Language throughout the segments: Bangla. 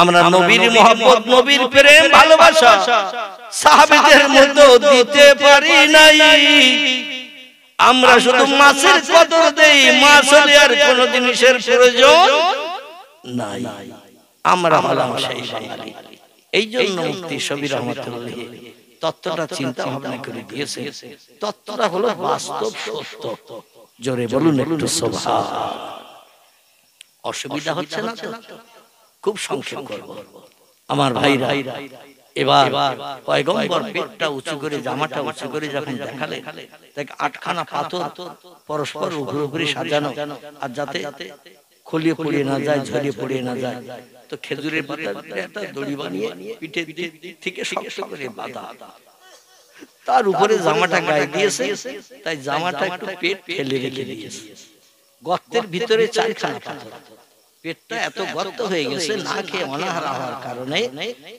আমরা নবীর মহব্বত, নবীর প্রেম ভালোবাসা সাহাবীদের মতো দিতে পারি নাই। আমরা শুধু মাছের কদর দেই, মাছ হলে আর কোন জিনিসের প্রয়োজন নাই। আমরা হলাম সেই বাঙালি। এই জন্য মুফতি শফি রহমাতুল্লাহ তত্ত্বটা চিন্তা ভাবনা করে দিয়েছে। তত্ত্বটা হলো বাস্তব সত্য। জোরে বলুন একটু সুবহান। অসুবিধা হচ্ছে না তো? খুব সংক্ষেপ করব আমার ভাইরা। এবার পয়গম্বর পেটটা উঁচু করে, জামাটা উঁচু করে যখন দেখালেন, দেখ 8খানা পাথর পরস্পর উপরে সাজানো, আর যাতে খলিয়ে পড়িয়ে না যায়, ঝরিয়ে পড়িয়ে না যায়, তো খেজুরের পাতা একটা দড়ি বানিয়ে পিঠের দিক থেকে শক্ত করে বাঁধা, তার উপরে জামাটা গায়ে দিয়েছে। তাই জামাটা একটু পেট ফেলে রেখে দিয়েছে। গর্তের ভিতরে 4খানা পাথর। পেটটা এত গর্ত হয়ে গেছে, না খেয়ে অনাহার হওয়ার কারণে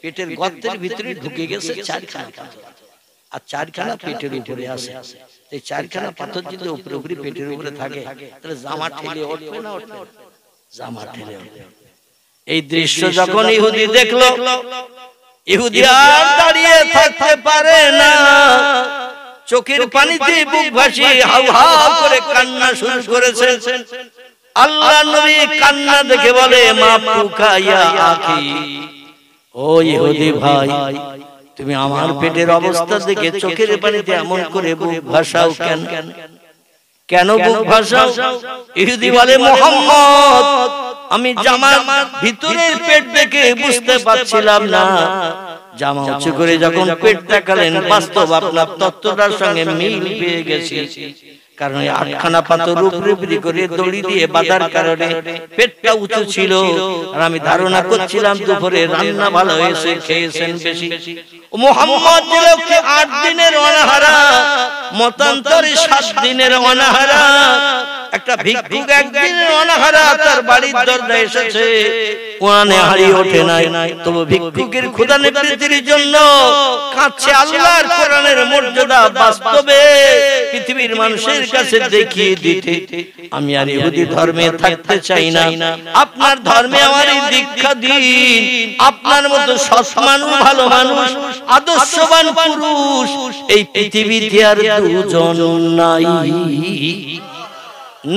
পেটের গর্তের ভিতরে ঢুকে গেছে 4খানা পাথর, আর 4খানা পেটের উপরে আছে। এই 4খানা পাথর যদি উপরে উপরে পেটের উপরে থাকে, তাহলে জামা ঠেলে উঠবে না? উঠবে, জামা ঠেলে উঠবে। এই দৃশ্য যখন ইহুদি দেখলো, ইহুদি আর দাঁড়িয়ে থাকতে পারে না, চোখের পানিতে বুক ভাসিয়ে হাউ হাউ করে কান্না শুরু করেছে। আল্লাহ নবী কান্না দেখে বলে, মা পুকা ইয়া আখি, ও ইহুদি ভাই, তুমি আমার পেটের অবস্থা দেখে চোখের পানিতে এমন করে বুক ভাসাও কেন? কেন বুক ভাসাও? ইহুদি বলে, মুহাম্মদ, আমি জামার ভিতরের পেট দেখে বুঝতে পারছিলাম না। জামা উঁচু করে যখন পেট দেখালেন, বাস্তব আপনার তত্ত্বটার সঙ্গে মিল পেয়ে গেছি। কারণ 8খানা পাথর উপরে উপরে করে দড়ি দিয়ে বাঁধার কারণে পেটটা উঁচু ছিল। আর আমি ধারণা করছিলাম দুপুরে রান্না ভালো হয়েছে, খেয়েছেন বেশি। মুহাম্মদ ছিল 8 দিনের অনাহারা, মতান্তরে 7 দিনের অনাহারা। একটা ভিক্ষুক একদিনের অনাহারা তার বাড়ির দরজায় এসেছে, কোরআনে হারিয়ে ওঠে নাই, তবে ভিক্ষুকের ক্ষুধা নিবৃত্তির জন্য কাঁদছে। আল্লাহর কোরআনের মর্যাদা বাস্তবে পৃথিবীর মানুষের কাছে দেখিয়ে দিতে আমি আর ইহুদি ধর্মে থাকতে চাই না। আপনার ধর্মে আমারই দীক্ষা দিন। আপনার মতো সৎ মানুষ, ভালো মানুষ, আদর্শবান পুরুষ এই পৃথিবীতে আর দুজন নাই।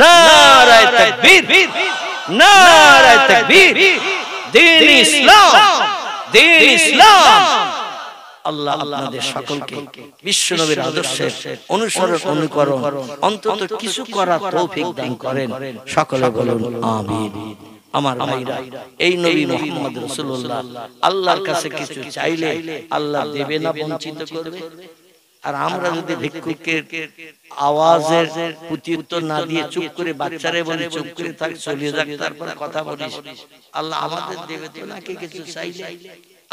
নারায়ে তাকবীর, নারায়ে তাকবীর। দ্বীন ইসলাম, দ্বীন ইসলাম। আল্লাহ আপনাদের সকলকে বিশ্ব নবীর আদর্শের অনুসরণ, অনুকরণ, অন্তত কিছু করার তৌফিক দান করেন। সকলে বলুন আমিন। আমার ভাইরা, এই নবী মুহাম্মদ রাসূলুল্লাহ আল্লাহর কাছে কিছু চাইলে আল্লাহ দেবে না, বঞ্চিত করবে? আর আমরা যদি ভিক্ষুকের আওয়াজের প্রতি উত্তর না দিয়ে চুপ করে, বাচ্চারে বলে চুপ করে থাক, চলে যাক, তারপর কথা বলিস, আল্লাহ আমাদের দেবে তো নাকি কিছু চাইলে?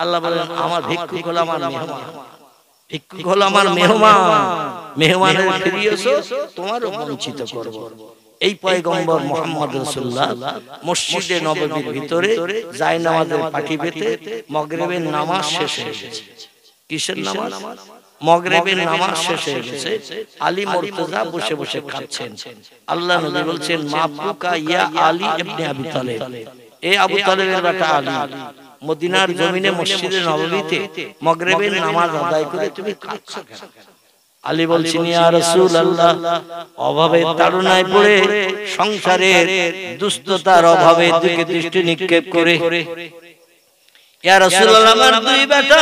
আল্লাহ বলেন, আমার ভিক্ষুক হলো আমার মেহমান, ভিক্ষুক হলো আমার মেহমান, মেহমানের ফিরিয়েছো, তোমারও বঞ্চিত করব। এই পয়গম্বর মুহাম্মদ রাসূলুল্লাহ মসজিদে নববীর ভিতরে জায়নামাজের পাটি পেতে মাগরিবের নামাজ শেষ হয়ে গেছে। কিসের নামাজ? মাগরিবের নামাজ শেষ হয়ে গেছে। আলী মুর্তজা বসে বসে খাচ্ছেন। আল্লাহ নবী বলছেন, মা পুকা ইয়া আলী ইবনে আবি তালেব, এ আবু তালেবের বেটা আলী, মদিনার জমিনে মসজিদে নববীতে মাগরিবের নামাজ আদায় করে তুমি খাচ্ছো কেন? আলী বলছেন, ইয়া রাসূলুল্লাহ, অভাবের তাড়নায় পড়ে, সংসারের দুস্থতার অভাবে দিকে দৃষ্টি নিক্ষেপ করে, ইয়া রাসূলুল্লাহ, আমার 2 বেটা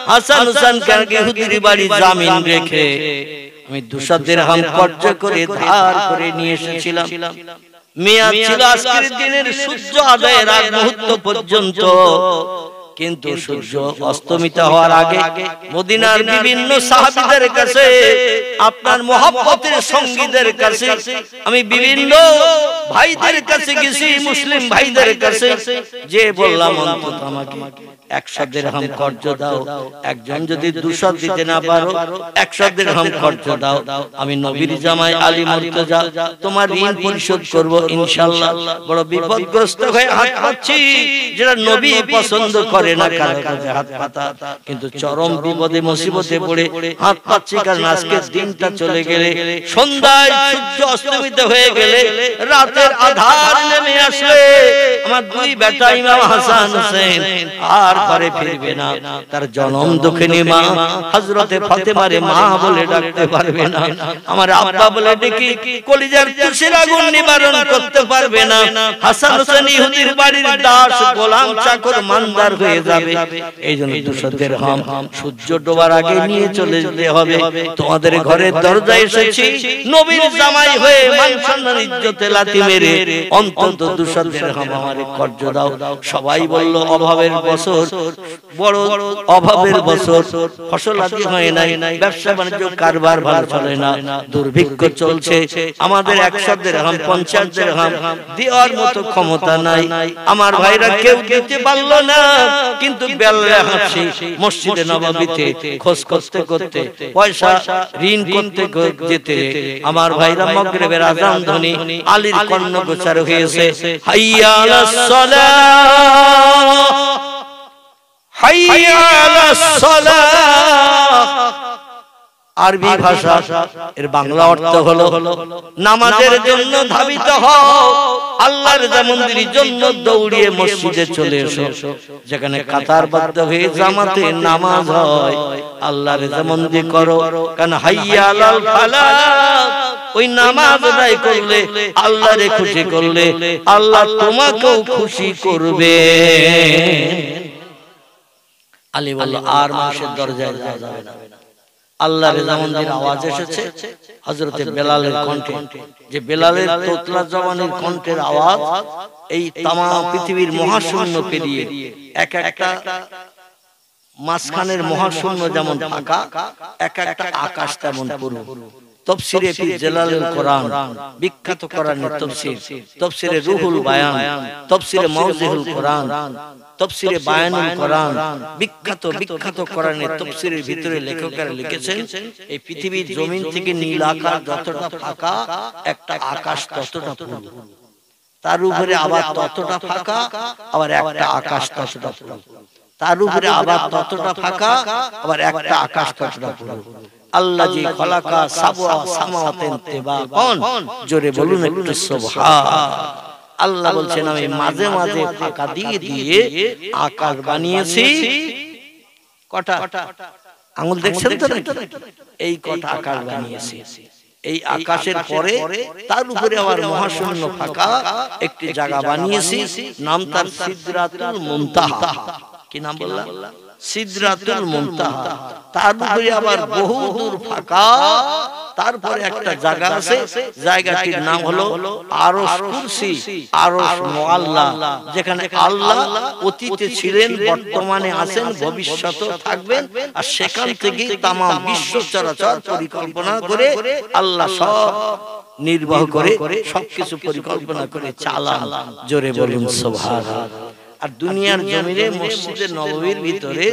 হাসান হুসাইন কারকে ইহুদির বাড়ি জামিন রেখে আমি 200 দিরহাম খরচ করে ধার করে নিয়ে এসেছিলাম। মেয়াদ ছিল আজকের দিনের সূর্য আদায়ের আগ মুহূর্ত পর্যন্ত, কিন্তু সূর্য অস্তমিত হওয়ার আগে মদিনার বিভিন্ন সাহাবীদের কাছে, আপনার মহব্বতের সঙ্গীদের কাছে, আমি বিভিন্ন ভাইদের কাছে গেছি, মুসলিম ভাইদের কাছে, যে বললাম অন্তত আমাকে 100 দিরহাম কর্জ দাও। একজন যদি 200 দিতে না পারো 100 দিরহাম কর্জ দাও, আমি নবীর জামাই আলী মুর্তজা তোমার ঋণ পরিশোধ করব ইনশাআল্লাহ। বড় বিপদগ্রস্ত হয়ে হাত পাচ্ছি, যেটা নবী পছন্দ করে করে না, কারো কাছে হাত পাতা, কিন্তু চরম বিপদে মুসিবতে পড়ে হাত পাচ্ছি। কারণ আজকের দিনটা চলে গেলে, সন্ধ্যায় সূর্য অস্তমিত হয়ে গেলে, রাতের আধার নেমে আসলে আমার দুই বেটা ইমাম হাসান হোসেন আর ঘরে ফিরবে না। তার জনম দুঃখিনী মা হযরতে ফাতেমারে মা বলে ডাকতে পারবে না, আমার আব্বা বলে ডেকে কলিজার খুশির আগুন নিবারণ করতে পারবে না। হাসান হোসেন ইহুদির বাড়ির দাস, গোলাম, চাকর, মানদার হয়ে যাবে। এইজন্য 200 দিরহাম সূর্য ডোবার আগে নিয়ে চলে যেতে হবে। তোমাদের ঘরের দরজায় এসেছি নবীর জামাই হয়ে, মান সম্মান ইজ্জতে লাথি মেরে অন্তত 200 দিরহাম আমারে কর্জ দাও। সবাই বলল অভাবের বছর, বড় অভাবের বছর, ফসল আদি হয় নাই, ব্যবসা বাণিজ্য কারবার ভালো চলে না, দুর্ভিক্ষ চলছে, আমাদের 100 দিরহাম 50 দিরহাম দেওয়ার মতো ক্ষমতা নাই। আমার ভাইরা কেউ দিতে পারল না, কিন্তু বেলা হাসি মসজিদে নববীতে খোঁজ করতে করতে, পয়সা ঋণ করতে যেতে আমার ভাইরা মাগরিবের আযান ধ্বনি আলীর কর্ণ গোচর হয়েছে। হাইয়া আলাস সালাহ, হাইয়া আলাস সালাহ। আরবি ভাষা, এর বাংলা অর্থ হলো নামাজের জন্য ধাবিত হও, আল্লাহর মন্দিরের জন্য দৌড়িয়ে মসজিদে চলে এসো। যেখানে কাতারবদ্ধ হয়ে জামাতে নামাজ হয়, আল্লাহর মন্দির করো। কারণ হাইয়া আলাল ফালাহ, ওই নামাজ আদায় করলে, আল্লাহরে খুশি করলে, আল্লাহ তোমাকেও খুশি করবে। আলী বলল আর মানুষের দরজায় যাওয়া যাবে না। আল্লাহর রেজামন্দির আওয়াজ এসেছে হযরতে বেলালের কণ্ঠে, যে বেলালের তোতলা জবানের কণ্ঠের আওয়াজ এই তামাম পৃথিবীর মহাশূন্য পেরিয়ে এক একটা মাঝখানের মহাশূন্য যেমন ফাঁকা, এক একটা আকাশ তেমন পুরো। তাফসীরে ফি জালালুল কোরআন, বিখ্যাত কোরআনের তাফসীর, তাফসীরে রুহুল বায়ান, তাফসীরে মাওজিহুল কোরআন, তাফসীরে বায়ানুল কোরআন, বিখ্যাত কোরআনের তাফসীরের ভিতরে লেখকেরা লিখেছেন এই পৃথিবীর জমিন থেকে নীল আকাশ যতটা ফাঁকা, একটা আকাশ ততটা পুরো, তার উপরে আবার ততটা ফাঁকা, আবার একটা আকাশ ততটা পুরো, তার উপরে আবার ততটা ফাঁকা, আবার একটা আকাশ ততটা পুরো। আল্লাহ জি খলাকা সাবওয়া সামাওয়াতিন তিবাকান, জোরে বলুন একটু সুবহান। আল্লাহ বলছেন আমি মাঝে মাঝে ফাঁকা দিয়ে দিয়ে আকাশ বানিয়েছি। কটা আঙ্গুল দেখছেন তো? এই কটা আকাশ বানিয়েছি। এই আকাশের পরে তার উপরে আবার মহাশূন্য ফাঁকা একটি জায়গা বানিয়েছি, নাম তার সিদরাতুল মুনতাহা। কি নাম বললাম? সিদরাতুল মুনতাহা। তার উপরে আবার বহু দূর ফাঁকা, তারপরে একটা জায়গা আছে, জায়গাটির নাম হলো আরশ কুরসি, আরশ মুআল্লা, যেখানে আল্লাহ অতীতে ছিলেন, বর্তমানে আছেন, ভবিষ্যতেও থাকবেন। আর সেখান থেকেই তামাম বিশ্ব চরাচর পরিকল্পনা করে আল্লাহ সব নির্বাহ করে, সবকিছু পরিকল্পনা করে চালান। জোরে বলুন সুবহানাল্লাহ। আর দুনিয়ার জমিনে মসজিদে নববীর ভিতরে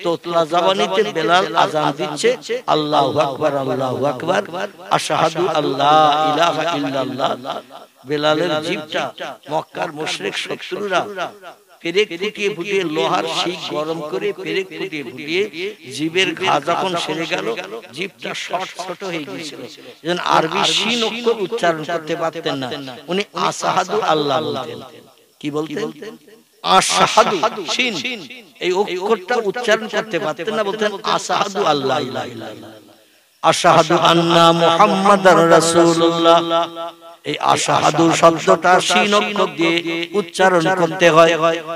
তোতলা জবানিতে বেলাল আযান দিচ্ছে, আল্লাহু আকবার, আল্লাহু আকবার, আশহাদু আল্লা ইলাহা ইল্লাল্লাহ। বেলালের জিহ্বা মক্কার মুশরিক শত্রুরা পেরেক ফুটিয়ে ফুটিয়ে লোহার শিক গরম করে পেরেক ফুটিয়ে ফুটিয়ে জিবের ঘা যখন সেরে গেল, জিভটা ছোট হয়ে গিয়েছিল, যেন আরবি শিন অক্ষর উচ্চারণ করতে পারতেন না। উনি আশহাদু আল্লাহ বলতেন। কি বলতেন? আশহাদু, শিন, এই অক্ষরটা উচ্চারণ করতে পারতেন না, বলতেন আশহাদু আল্লা ইলাহা ইল্লাল্লাহ, আশহাদু আন্না মুহাম্মাদার রাসূলুল্লাহ। এই আশহাদু শব্দটা শিন অক্ষর দিয়ে উচ্চারণ করতে হয়।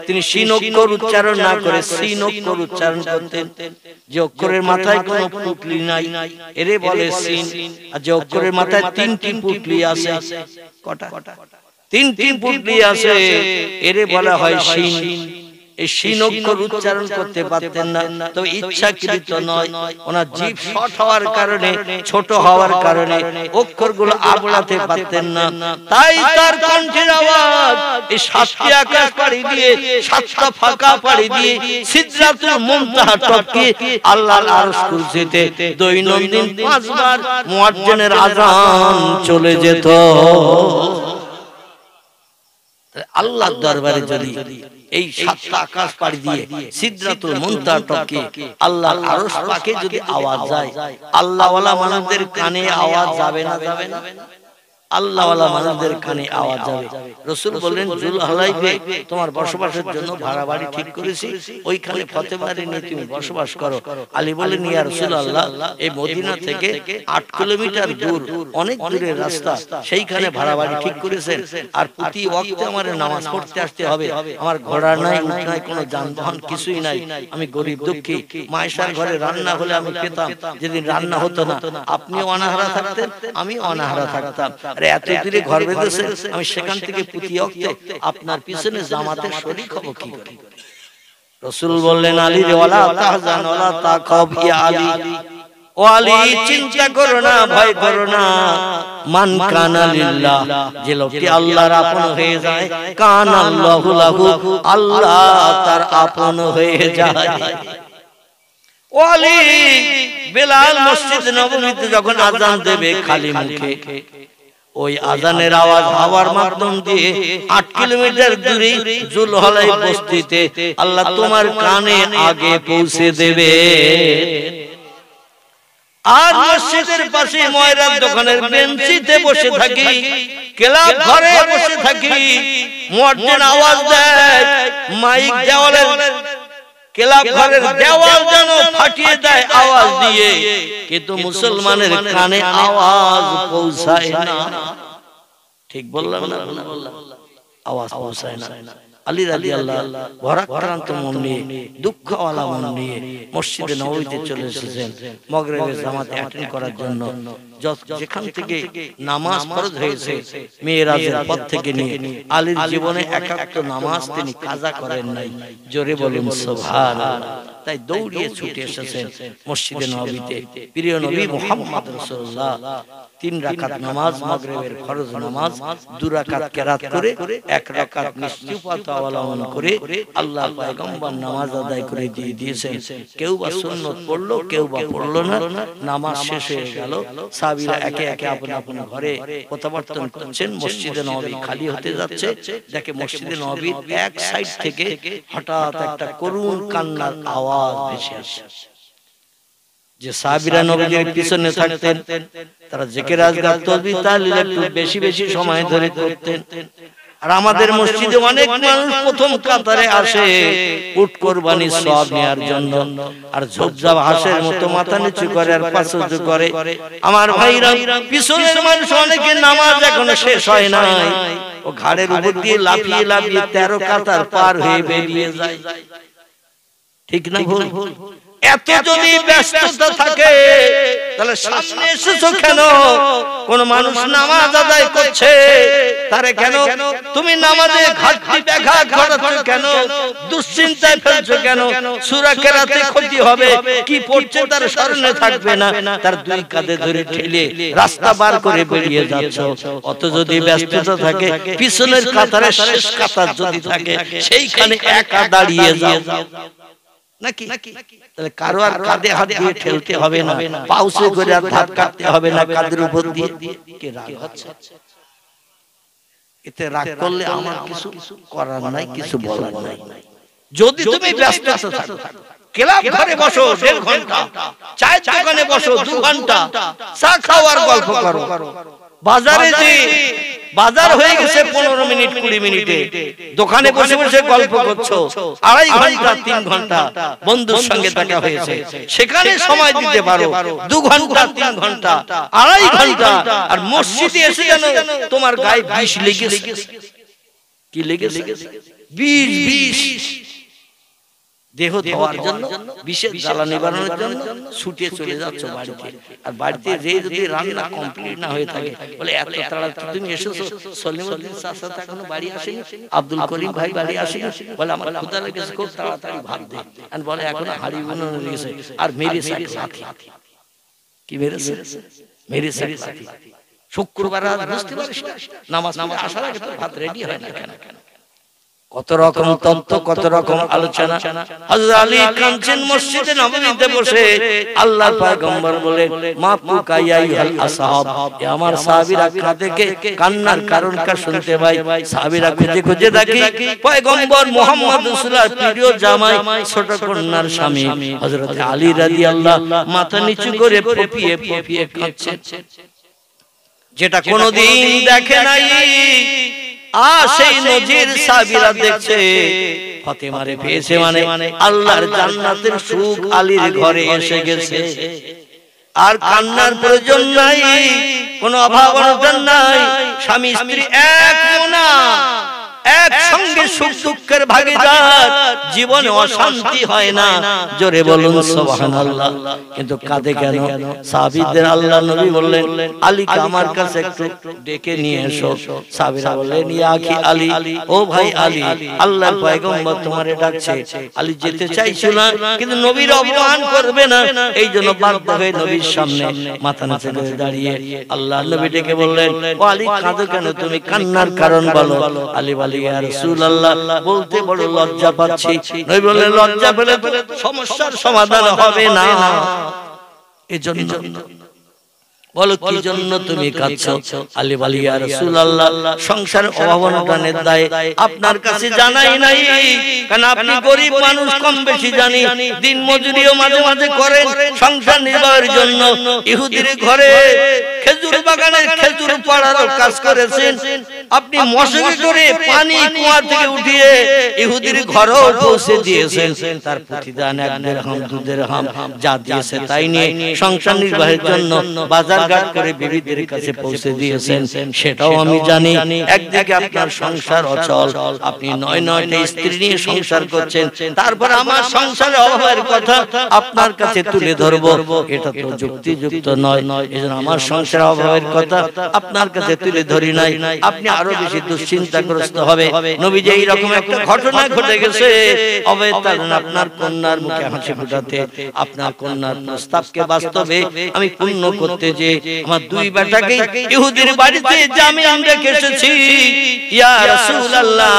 তিনি শিন অক্ষর উচ্চারণ না করে সিন অক্ষর উচ্চারণ করতেন। যে অক্ষরের মাথায় কোনো পুটলি নাই এরে বলে সিন, আর যে অক্ষরের মাথায় তিনটি পুটলি আছে, কটা? তিনটি পুটলি আছে, এরে বলা হয় শিন। এই শিন অক্ষর উচ্চারণ করতে পারতেন না, তবে ইচ্ছাকৃত নয়, ওনার জিভ শর্ট হওয়ার কারণে, ছোট হওয়ার কারণে অক্ষরগুলো আবড়াতে পারতেন না। তাই তার কণ্ঠের আওয়াজ এই সাতটি আকাশ পাড়ি দিয়ে, সাতটা ফাঁকা পাড়ি দিয়ে, সিদরাতুল মুনতাহা টপকে আল্লাহর আরশ কুরসিতে দৈনন্দিন 5 বার মুয়াজ্জিনের আযান চলে যেত। আল্লাহর দরবারে যদি এই সাতটা আকাশ পাড়ি দিয়ে সিদরাতুল মুনতাহা টপকে আল্লাহর আরশ পাকে যদি আওয়াজ যায়, আল্লাহ ওয়ালা মানুষদের কানে আওয়াজ যাবে না? যাবে না? আল্লাহ ওয়ালা মানুষদের কানে আওয়াজ যাবে। রাসূল বললেন, জুল হালাইফে তোমার বসবাসের জন্য ভাড়া বাড়ি ঠিক করেছি, ওইখানে ফতেমারে নিয়ে তুমি বসবাস করো। আলী বললেন, ইয়া রাসূলুল্লাহ, এই মদিনা থেকে 8 কিলোমিটার দূর, অনেক দূরের রাস্তা, সেইখানে ভাড়া বাড়ি ঠিক করেছেন, আর প্রতি ওয়াক্তে আমার নামাজ পড়তে আসতে হবে, আমার ঘোড়া নাই, উট নাই, কোনো যানবাহন কিছুই নাই, আমি গরিব দুঃখী। মায়েশার ঘরে রান্না হলে আমি পেতাম, যেদিন রান্না হতো না আপনি অনাহারা থাকতেন, আমি অনাহারা থাকতাম, আরে এত দূরে ঘর বেঁধেছে, আমি সেখান থেকে প্রতি ওয়াক্তে আপনার পিছনে জামাতে শরীক হব কি করে? রাসূল বললেন, আলী রে, ওয়ালা তাহজান ওয়ালা তাকাব ইয়া আলী, ও আলী চিন্তা করো না, ভয় করো না, মান কানা লিল্লাহ, যে লোকটি আল্লাহর আপন হয়ে যায়, কানা আল্লাহু লাহু, আল্লাহ তার আপন হয়ে যায়। ও আলী, বেলাল মসজিদ নববীতে যখন আযান দেবে খালি মুখে, ওই আযানের আওয়াজ হাওয়ার মাধ্যম দিয়ে 8 কিলোমিটার দূরে জুলহলাই বস্তিতে আল্লাহ তোমার কানে আগে পৌঁছে দেবে। আর মসজিদের পাশে ময়রার দোকানের বেঞ্চিতে বসে থাকি, ক্লাব ঘরে বসে থাকি, মুয়াজ্জিন আওয়াজ দেয়, মাইক দেওয়ালের ক্লাব ঘরের দেওয়াল যেন ফাটিয়ে দেয় আওয়াজ দিয়ে, কিন্তু মুসলমানের কানে আওয়াজ পৌঁছায় না। ঠিক বললাম না? আওয়াজ পৌঁছায় না। আলী রাদিয়াল্লাহু ভরাক্রান্ত মন নিয়ে, দুঃখওয়ালা মন নিয়ে মসজিদে নববীতে চলে এসেছেন মাগরিবের জামাত অ্যাটেন্ড করার জন্য। যেখান থেকে নামাজ ফরজ হয়েছে মিরাজের পর থেকে নিয়ে আলীর জীবনে একান্ত নামাজ তিনি কাজা করেন নাই। জোরে বলুন সুবহানাল্লাহ। তাই দৌড়িয়ে ছুটে এসেছেন মসজিদে নববীতে। প্রিয় নবী মুহাম্মদ রাসূলুল্লাহ 3 রাকাত নামাজ, মাগরিবের ফরজ নামাজ 2 রাকাত কিরাত করে 1 রাকাত নিশ্চিত অবলম্বন করে আল্লাহর পয়গম্বর নামাজ আদায় করে দিয়ে দিয়েছেন। কেউ বা সুন্নত পড়লো, কেউ বা পড়লো না। নামাজ শেষ হয়ে গেল, সাহাবীরা একে একে আপন আপন ঘরে প্রত্যাবর্তন করছেন। মসজিদে নববী খালি হতে যাচ্ছে, দেখে মসজিদে নববীর এক সাইড থেকে হঠাৎ একটা করুণ কান্নার আওয়াজ ভেসে আসে। যে সাহাবীরা নবীর পিছনে থাকতেন তারা জিকির আজকার তাসবিহ তাহলিল একটু বেশি বেশি সময় ধরে করতেন। আর আমাদের মসজিদে অনেক মানুষ প্রথম কাতারে আসে উট কুরবানির সওয়াব নেয়ার জন্য, আর ঝোপঝাপ হাঁসের মতো মাথা নিচু করে আর পাশুযুজ করে। আমার ভাইরা, পিছনের মানুষ অনেকে নামাজ এখনো শেষ হয় নাই, ও ঘাড়ের উপর দিয়ে লাফিয়ে লাফিয়ে 13 কাতার পার হয়ে বেরিয়ে যায়। ঠিক না ভুল? এত যদি ব্যস্ততা থাকে তাহলে সামনে এসেছো কেন? কোন মানুষ নামাজ আদায় করছে, তারে কেন তুমি নামাজে ঘাটতি ব্যাঘাত ঘটাচ্ছ কেন? দুশ্চিন্তায় ফেলছো কেন? সূরা কেরাতে ক্ষতি হবে, কি পড়ছে তার স্মরণে থাকবে না, তার 2 কাঁধে ধরে ঠেলে রাস্তা বার করে বেরিয়ে যাচ্ছ। অত যদি ব্যস্ততা থাকে, পিছনের কাতারে শেষ কাতার যদি থাকে সেইখানে একা দাঁড়িয়ে যাও নাকি? তাহলে কারো আর কাঁধে হাত দিয়ে ঠেলতে হবে না, পাউসে করে আর ধাপ কাটতে হবে না কাঁধের উপর দিয়ে। কে রাগ হচ্ছে? এতে রাগ করলে আমার কিছু করার নাই, কিছু বলার নাই। যদি তুমি ব্যস্ত থাকো, ক্লাব ঘরে বসো 1.5 ঘন্টা, চায়ের দোকানে বসো 2 ঘন্টা, চা খাও আর গল্প করো। বাজারে যে বাজার হয়ে গেছে 15 মিনিট 20 মিনিটে, দোকানে বসে বসে গল্প করছো 2.5 ঘন্টা 3 ঘন্টা, বন্ধুর সঙ্গে দেখা হয়েছে সেখানে সময় দিতে পারো 2 ঘন্টা 3 ঘন্টা 2.5 ঘন্টা। আর মসজিদে এসে জানো তোমার গায়ে বিষ লেগেছে। কি লেগেছে? বিষ। দেহ ধোয়ার জন্য, বিশেষ জ্বালা নিবারণের জন্য ছুটে চলে যাচ্ছ বাড়িতে। আর বাড়িতে যে যদি রান্না কমপ্লিট না হয়ে থাকে, বলে এত তাড়াতাড়ি তুমি এসেছো, সলিমউদ্দিন চাচা এখনো বাড়ি আসেনি, আব্দুল করিম ভাই বাড়ি আসেনি, বলে আমার ক্ষুধা লেগেছে, খুব তাড়াতাড়ি ভাত দে। আর বলে এখনো হাড়ি বানানো লেগেছে, আর মেরে সাথে কি মেরেছে? মেরে সাথে শুক্রবার রাত বুঝতে পারিস না, নামাজ আসার আগে তো ভাত রেডি হয় না কেন? কত রকম তত্ত্ব, কত রকম আলোচনা। হযরত আলী কাঁদছেন মসজিদে নববীতে বসে। আল্লাহর পয়গম্বর বলে, মা পুকা ইয়া আইয়ুহাল আসহাব, এ আমার সাহাবীরা কাঁদে কে, কান্নার কারণটা শুনতে পাই। সাহাবীরা খুঁজে খুঁজে দেখি পয়গম্বর মুহাম্মদ রাসূলুল্লাহর প্রিয় জামাই ছোট কন্যার স্বামী হযরত আলী রাদিয়াল্লাহু মাথা নিচু করে ফুপিয়ে ফুপিয়ে কাঁদছেন, যেটা কোনোদিন দেখে নাই। সেই নজির সাহাবীরা দেখছে। ফাতেমারে পেয়েছে মানে আল্লাহর জান্নাতের সুখ আলীর ঘরে এসে গেছে। আর কান্নার প্রয়োজন নাই, কোনো অভাব অনটন নাই। স্বামী স্ত্রী এক মোনা, একসঙ্গে সুখ দুঃখের ভাগীদার, জীবনে অশান্তি হয় না। জোরে বলুন সুবহানাল্লাহ। কিন্তু কাঁদে কেন? সাহাবীদের আল্লাহ নবী বললেন, আলীকে আমার কাছে একটু ডেকে নিয়ে এসো। সাহাবীরা বললেন, ইয়া আখি আলী, ও ভাই আলী, আল্লাহর পয়গম্বর তোমারে ডাকছে। আলী যেতে চাইছিল না, কিন্তু নবীর অপমান করবে না, এই জন্য বাধ্য হয়ে নবীর সামনে মাথা নিচু করে দাঁড়িয়ে আল্লাহ নবী ডেকে বললেন, ও আলী কাঁদো কেন, তুমি কান্নার কারণ বলো। আলী বলে, ইয়া রাসূলুল্লাহ, বলতে বড় লজ্জা পাচ্ছি। নবী বললেন, লজ্জা পেলে সমস্যার সমাধান হবে না। এজন্য বলো কি জন্য তুমি কাঁদছো? আলী বলে, ইয়া রাসূলুল্লাহ, সংসারের অভাব অনটনের দায়ে আপনার কাছে জানাই নাই, কারণ আপনি গরিব মানুষ, কম বেশি জানি। দিন মজুরিও মাঝে মাঝে করেন সংসার নির্বাহের জন্য। ইহুদির ঘরে খেজুর বাগানে খেজুর পাড়ারও কাজ করেছেন। আপনি মশকে করে পানি কুয়া থেকে উঠিয়ে ইহুদির ঘরেও পৌঁছে দিয়েছেন। তার প্রতিদান 1 দিরহাম 2 দিরহাম যা দিয়েছে তাই নিয়ে সংসার নির্বাহের জন্য বাজার ঘাট করে বিবিদের কাছে পৌঁছে দিয়েছেন, সেটাও আমি জানি। একদিকে আপনার সংসার অচল, আপনি 9টা স্ত্রী নিয়ে সংসার করছেন, তারপর আমার সংসারের অভাবের কথা আপনার কাছে তুলে ধরবো, এটা তো যুক্তিযুক্ত নয়। এজন্য আমার সংসারের অভাবের কথা আপনার কাছে তুলে ধরি নাই, আপনি আরো বেশি দুশ্চিন্তাগ্রস্ত হবে। নবী যে এইরকম একটা ঘটনা ঘটে গেছে, আপনার কন্যার মুখে হাসি ফোটাতে, আপনার কন্যার প্রস্তাবকে বাস্তবে আমি পূর্ণ করতে যে আমার 2 বেটাকে ইহুদির বাড়িতে জামিন রেখে এসেছি ইয়া রাসূলুল্লাহ।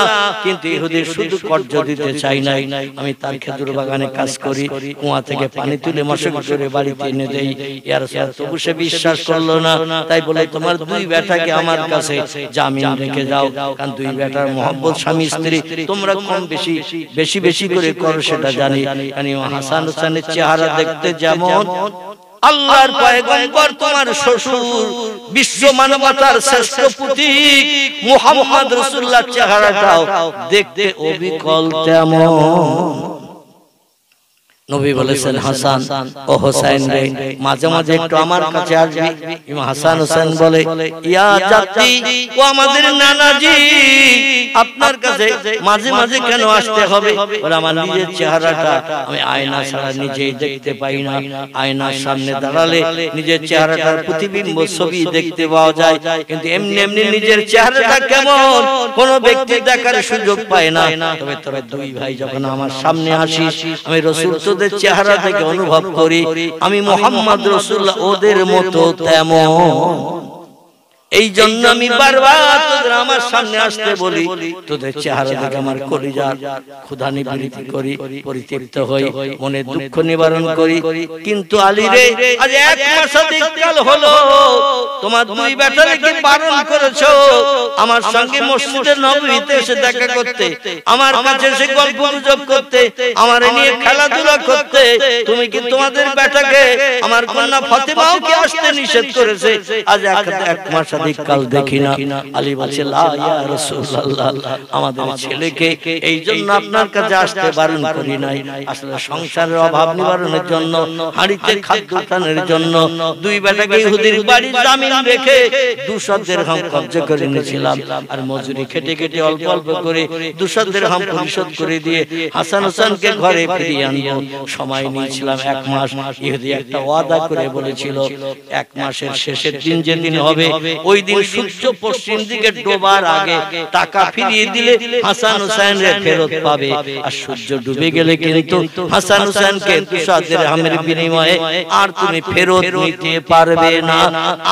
কিন্তু ইহুদি শুধু কর্জ দিতে চাই নাই, আমি তার খেজুর বাগানে কাজ করি, কুয়া থেকে পানি তুলে মশক করে বাড়িতে এনে দেই। ইয়া রাসূলুল্লাহ, তবু সে বিশ্বাস করলো না। তাই বলে, তোমার 2 বেটাকে আমার কাছে জামিন রেখে যাও, কারণ 2 বেটার মহব্বত স্বামী স্ত্রী তোমরা কম বেশি বেশি বেশি করে করো সেটা জানি। কারণ হাসান হোসেনের চেহারা দেখতে যেমন, আল্লাহর পয়গম্বর তোমার শ্বশুর বিশ্ব মানবতার শ্রেষ্ঠ প্রতীক মুহাম্মদ রাসূলুল্লাহ চেহারাটাও দেখতে অবিকল তেমন। নবী বলেছেন, হাসান ও হোসেন রে, মাঝে মাঝে একটু আমার কাছে আসবি। ইমাম হাসান হোসেন বলে, ইয়া জাতি, ও আমাদের নানাজি, আপনার কাছে মাঝে মাঝে কেন আসতে হবে? বলে, আমার নিজের চেহারাটা আমি আয়না ছাড়া নিজেই দেখতে পাই না। আয়নার সামনে দাঁড়ালে নিজের চেহারাটার প্রতিবিম্ব ছবি দেখতে পাওয়া যায়, কিন্তু এমনি এমনি নিজের চেহারাটা কেমন কোন ব্যক্তি দেখার সুযোগ পায় না। তবে তোরা 2 ভাই যখন আমার সামনে আসিস, আমি রাসূল তোদের চেহারা থেকে অনুভব করি আমি মুহাম্মদ রাসূলুল্লাহ ওদের মতো তেমন। এই জন্য আমি বারবার তোদের আমার সামনে আসতে বলি, তোদের চেহারা দেখে আমার কলিজার ক্ষুধা নিবৃত্তি করি, পরিতৃপ্ত হই, মনে দুঃখ নিবারণ করি। কিন্তু আলী রে, আজ 1 মাসাধিক কাল হলো তোমার 2 বেটাকে বারণ করেছো আমার সঙ্গে মসজিদে নববীতে এসে দেখা করতে, আমার কাছে এসে গল্প গুজব করতে, আমার নিয়ে খেলাধুলা করতে। তুমি কি তোমাদের বেটাকে, আমার কন্যা ফাতেমাও কি আসতে নিষেধ করেছে? আজ 1 মাস কাল দেখি না। আলী বলছে, লা ইয়া রাসূলুল্লাহ, আমাদের ছেলেকে এই জন্য আপনার কাছে আসতে বারণ করি নাই, আসলে সংসারের অভাব নিবারণের জন্য, হাড়িতে খাদ্য উঠানোর জন্য 2 বেটাকে ইহুদির বাড়ি জামিন রেখে 200 দিরহাম কবজা করে নিয়েছিলাম। আর মজুরি খেটে খেটে অল্প অল্প করে 200 দিরহাম পরিশোধ করে দিয়ে হাসান হোসেনকে ঘরে ফিরিয়ে আনবো। সময় নিয়েছিলাম 1 মাস। ইহুদি একটা ওয়াদা করে বলেছিল, 1 মাসের শেষের দিন যেদিন হবে ওই দিন সূর্য পশ্চিম দিকে ডোবার আগে টাকা ফিরিয়ে দিলে হাসান হুসাইনরে ফেরত পাবে, আর সূর্য ডুবে গেলে কিন্তু হাসান হুসাইনকে 200 দিরহামের বিনিময়ে আর তুমি ফেরত নিতে পারবে না,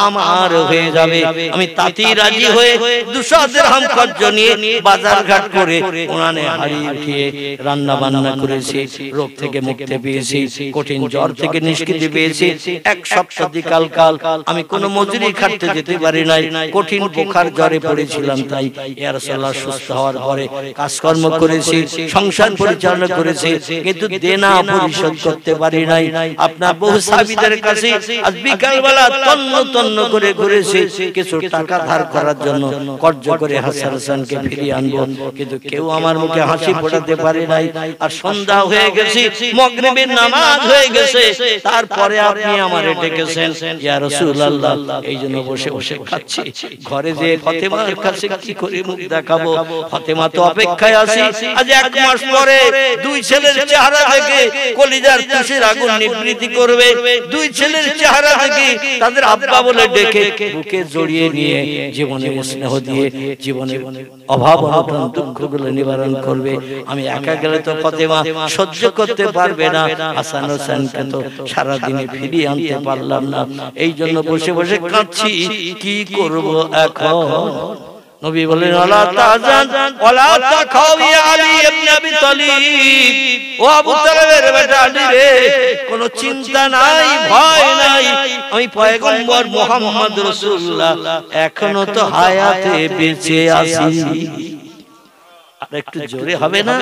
আমার হয়ে যাবে। আমি তাতেই রাজি হয়ে 200 দিরহাম খরচ নিয়ে বাজার ঘাট করে উনানে হাড়ি উঠিয়ে রান্না বান্না করেছি, রোগ থেকে মুক্তি পেয়েছি, কঠিন জ্বর থেকে নিষ্কৃতি পেয়েছি। এক সপ্তাহ কাল আমি কোনো মজুরি খাটতে যেতে পারি নাই, কঠিন বোখার জ্বরে পড়েছিলাম। তাই ইয়া রাসূলুল্লাহ সুস্থ হওয়ার পরে কাজকর্ম করেছি, সংসার পরিচালনা করেছি, কিন্তু দেনা পরিশোধ করতে পারি নাই। আপনার বহু সাহাবীদের কাছে আজ বিকালবেলা তন্ন করে ঘুরেছি কিছু টাকা ধার করার জন্য, কর্জ করে হাসান হুসাইনকে ফিরিয়ে আনবো, কিন্তু কেউ আমার মুখে হাসি ফোটাতে পারে নাই। আর সন্ধ্যা হয়ে গেছে, মাগরিবের নামাজ হয়ে গেছে, তারপরে আপনি আমারে ডেকেছেন ইয়া রাসূলুল্লাহ। এই জন্য বসে বসে খাচ্ছি। ঘরে যে ফাতেমার কাছে কি করে মুখ দেখাবো? ফাতেমা তো অপেক্ষায় আছে। আজ 1 মাস পরে 2 ছেলের চেহারা দেখে কলিজার তুষের আগুন নিবৃত্তি করবে। 2 ছেলের চেহারা দেখে তাদের আব্বা বলে ডেকে বুকে জড়িয়ে নিয়ে জীবনের স্নেহ দিয়ে জীবনের অভাব অনটন দুঃখগুলো নিবারণ করবে। আমি একা গেলে তো ফাতেমা সহ্য করতে পারবে না, হাসান হোসেনকে তো সারা দিনে ফিরিয়ে আনতে পারলাম না। এই জন্য বসে বসে কাঁদছি, কি করব এখন? নবী বলেন ওয়ালা তাজান ওয়ালা তাখাউ ইয়া আলী ইবনে আবি তালিব, ও আবু তালেবের বেটা আলী রে, কোনো চিন্তা নাই, ভয় নাই, আমি পয়গম্বর মুহাম্মদ রাসূলুল্লাহ এখনো তো হায়াতে বেঁচে আছি। আর একটু জোরে হবে না?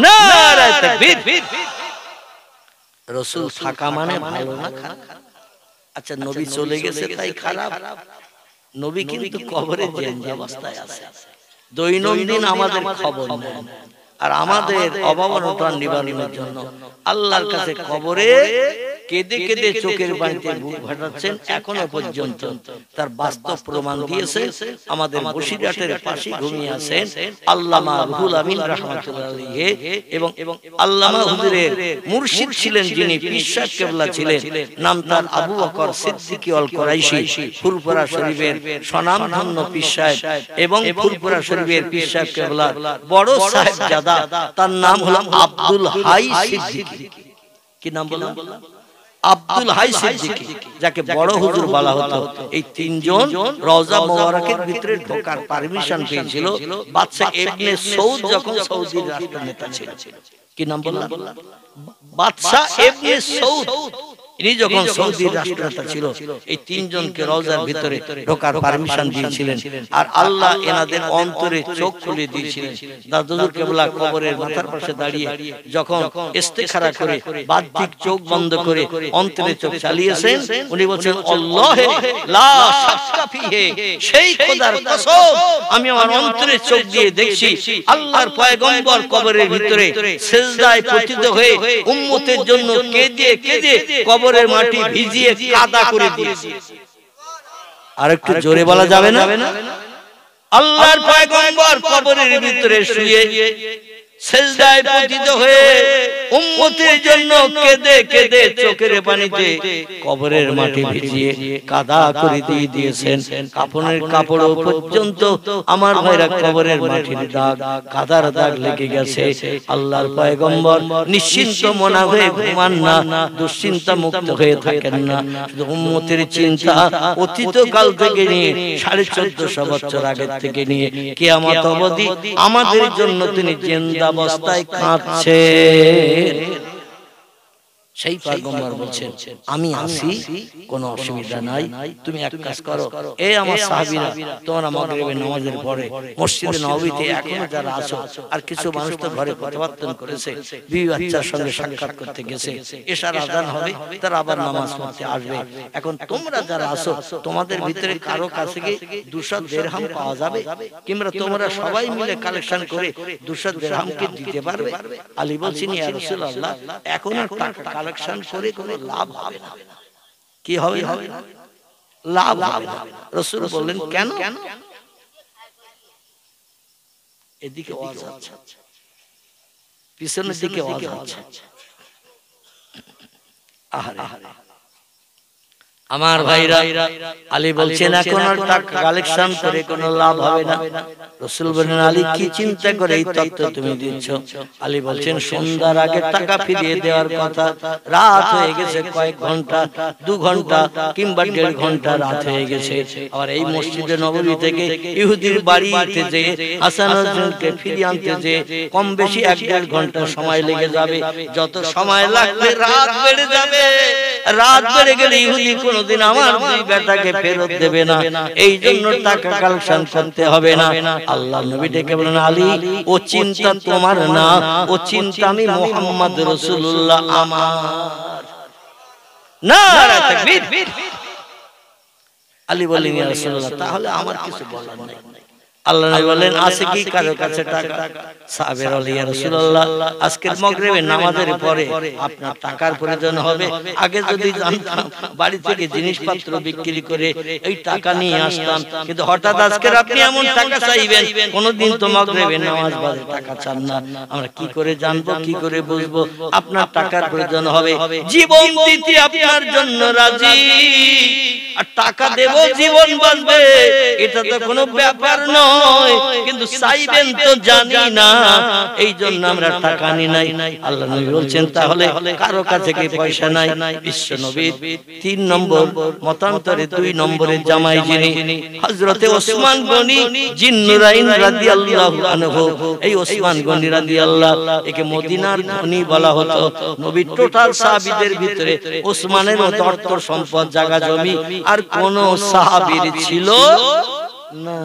নারে তাকবীর। রাসূল থাকা মানে ভালো না খারাপ? আচ্ছা নবী চলে গেছে তাই খারাপ? নবী কিন্তু কবরে জিন্দা অবস্থায় আছে, দৈনন্দিন আমাদের খবর নেন। আর আমাদের অভাব অনটন নিবারণের জন্য আল্লাহর কাছে কবরে কেঁদে কেঁদে চোখের পানিতে বুক ফাটাচ্ছেন, এখনো পর্যন্ত তার বাস্তব প্রমাণ দিয়েছে। আমাদের বসিরহাটের পাশে ঘুমিয়ে আছেন আল্লামা রুহুল আমিন রাহমাতুল্লাহ আলাইহি, এবং আল্লামা হুজুরের মুর্শিদ ছিলেন যিনি পীর সাহেব কেবলা ছিলেন, নাম তার আবু বকর সিদ্দিকী আল কুরাইশি, ফুলপুরা শরীফের স্বনামধন্য পীর সাহেব এবং ফুলপুরা শরীফের পীর সাহেব কেবলা বড় সাহেবজাদা, তার নাম হলো আব্দুল হাই সিদ্দিকী। কি নাম বললাম? আব্দুল হাই সিদ্দিকী, যাকে বড় হুজুর বলা হতো। এই 3 জন রওজা মোবারকের ভিতরে ঢোকার পারমিশন পেয়েছিল বাদশা ইবনে সৌদ যখন সৌদির রাষ্ট্রনেতা ছিল। কি নাম বললাম? বাদশা ইবনে সৌদ, ইনি যখন সৌদির রাষ্ট্রনেতা ছিল, এই 3 জনকে রওজার ভিতরে ঢোকার পারমিশন দিয়েছিলেন। আর আল্লাহ এনাদের অন্তরে চোখ খুলে দিয়েছিলেন। দাদুর কেবলা কবরের মাথার পাশে দাঁড়িয়ে যখন ইস্তেখারা করে বাহ্যিক চোখ বন্ধ করে অন্তরে চোখ চালিয়েছেন, উনি বলেন আল্লাহে লা শাক্কা ফিহে, সেই খোদার কসম আমি আমার অন্তরে চোখ দিয়ে দেখছি আল্লাহর পয়গম্বর কবরের ভিতরে সিজদায় পতিত হয়ে উম্মতের জন্য কেঁদে কেঁদে কবরের মাটি ভিজিয়ে কাদা করে দিয়েছে। আর একটু জোরে বলা যাবে না? আল্লাহর পয়গম্বর কবরের ভিতরে শুয়ে সিজদায় পতিত হয়ে উম্মতের জন্য কেঁদে কেঁদে চোখের পানিতে কবরের মাটি ভিজিয়ে কাদা করে দিয়ে দিয়েছেন। কাফনের কাপড় পর্যন্ত আমার ভাইরা কবরের মাটির দাগ, কাদার দাগ লেগে গেছে। আল্লাহর পয়গম্বর নিশ্চিন্ত মনা হয়ে ঘুমান না, দুশ্চিন্তা মুক্ত হয়ে থাকেন না, শুধু উম্মতের চিন্তা অতীত কাল থেকে নিয়ে 1450 বছর আগে থেকে নিয়ে কিয়ামত অবধি আমাদের জন্য তিনি জিন্দা অবস্থায় কাঁদছেন। সেই পয়গম্বর বলছেন আমি আসি, কোনো অসুবিধা নাই, তুমি এক কাজ করো, এই আমার সাহাবীরা তোমরা মাগরিবের নামাজের পরে মসজিদে নববীতে এখনো যারা আছো, আর কিছু মানুষ তো ঘরে প্রত্যাবর্তন করেছে, বিবি বাচ্চার সঙ্গে সাক্ষাৎ করতে গেছে, এশার আযান হবে, তারা আবার নামাজ পড়তে আসবে। এখন তোমরা যারা আছো তোমাদের ভিতরে কারো কাছে কি 200 দিরহাম পাওয়া যাবে? কিংবা তোমরা সবাই মিলে কালেকশন করে 200 দিরহাম কি দিতে পারবে? আলী বলছেন ইয়া রাসূলুল্লাহ, এখন আর টাকা কালেকশন করে কোনো লাভ হবে না। কি হবে? লাভ হবে না। রাসূল বললেন কেন? এদিকে ওয়াজ হচ্ছে, পিছনের দিকে ওয়াজ হচ্ছে। আহারে আমার ভাইরা, আলী বলছেন এখন আর টাকা কালেকশন করে কোনো লাভ হবে না। রাসূল বলেন আলী কি চিন্তা করে এই তত্ত্ব তুমি দিচ্ছ? আলী বলছেন সন্ধ্যার আগে টাকা ফিরিয়ে দেওয়ার কথা, রাত হয়ে গেছে কয়েক ঘন্টা, 2 ঘন্টা কিংবা 1.5 ঘন্টা রাত হয়ে গেছে। আর এই মসজিদে নববী থেকে ইহুদির বাড়িতে যে হাসান হুসাইনকে ফিরিয়ে আনতে যে কম বেশি 1.5 ঘন্টা সময় লেগে যাবে। যত সময় লাগবে রাত বেড়ে যাবে, রাত বেড়ে গেলে ইহুদি কোনদিন আমার দুই বেটাকে ফেরত দেবে না। এই জন্য টাকা কালেকশন করতে হবে না। আল্লাহ নবী ডেকে বলেন আলী ও চিন্তা তোমার না, ও চিন্তা আমি মুহাম্মদ রাসূলুল্লাহ আমার। নারে তাকবীর। আলী বলেন ইয়া রাসূলুল্লাহ তাহলে আমার কিছু বলার নাই। আল্লাহ নবী বলেন আছে কি কারো কাছে টাকা? সাহাবীরা বলেন ইয়া রাসূলুল্লাহ আজকের মাগরিবের নামাজের পরে আপনার টাকার প্রয়োজন হবে। আগে যদি জানতাম বাড়ি থেকে জিনিসপত্র বিক্রি করে এই টাকা নিয়ে আসতাম, কিন্তু হঠাৎ আজকের আপনি এমন টাকা চাইবেন, কোনদিন তো মাগরিবের নামাজ বাদে টাকা চান না। আমরা কি করে জানবো, কি করে বুঝবো আপনার টাকার প্রয়োজন হবে? জীবন দিতে আপনার জন্য রাজি, আর টাকা দেব জীবন বাঁচবে এটা তো কোনো ব্যাপার নয়, কিন্তু চাইবেন তো জানি না, এই জন্য আমরা টাকা নি নাই। আল্লাহ নবী বলছেন তাহলে কারো কাছে কি পয়সা নাই? বিশ্ব নবীর 3 নম্বর মতান্তরে 2 নম্বরের জামাই যিনি হযরতে ওসমান গনি জিন্নুরাইন রাদিয়াল্লাহু আনহু, এই ওসমান গনি রাদিয়াল্লাহু, একে মদিনার ধনী বলা হতো। নবীর টোটাল সাহাবীদের ভিতরে ওসমানের মতো অর্থ সম্পদ জায়গা জমি আর কোন সাহাবীর ছিল না।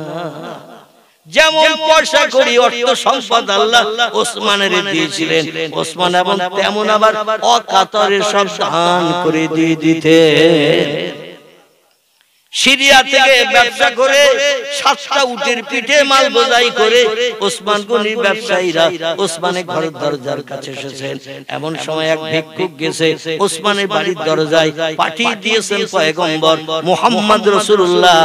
যেমন পয়সা করি অর্থ সম্পদ আল্লাহ ওসমানের দিয়েছিলেন, ওসমান এবং তেমন আবার অকাতরে সব দান করে দিয়ে দিতে। সিরিয়া থেকে ব্যবসা করে 7টা উটের পিঠে মাল বোঝাই করে ওসমান গনির ব্যবসায়ীরা ওসমানের ঘরের দরজার কাছে এসেছেন। এমন সময় এক ভিক্ষুক গেছে ওসমানের বাড়ির দরজায়, পাঠিয়ে দিয়েছেন পয়গম্বর মুহাম্মদ রাসূলুল্লাহ,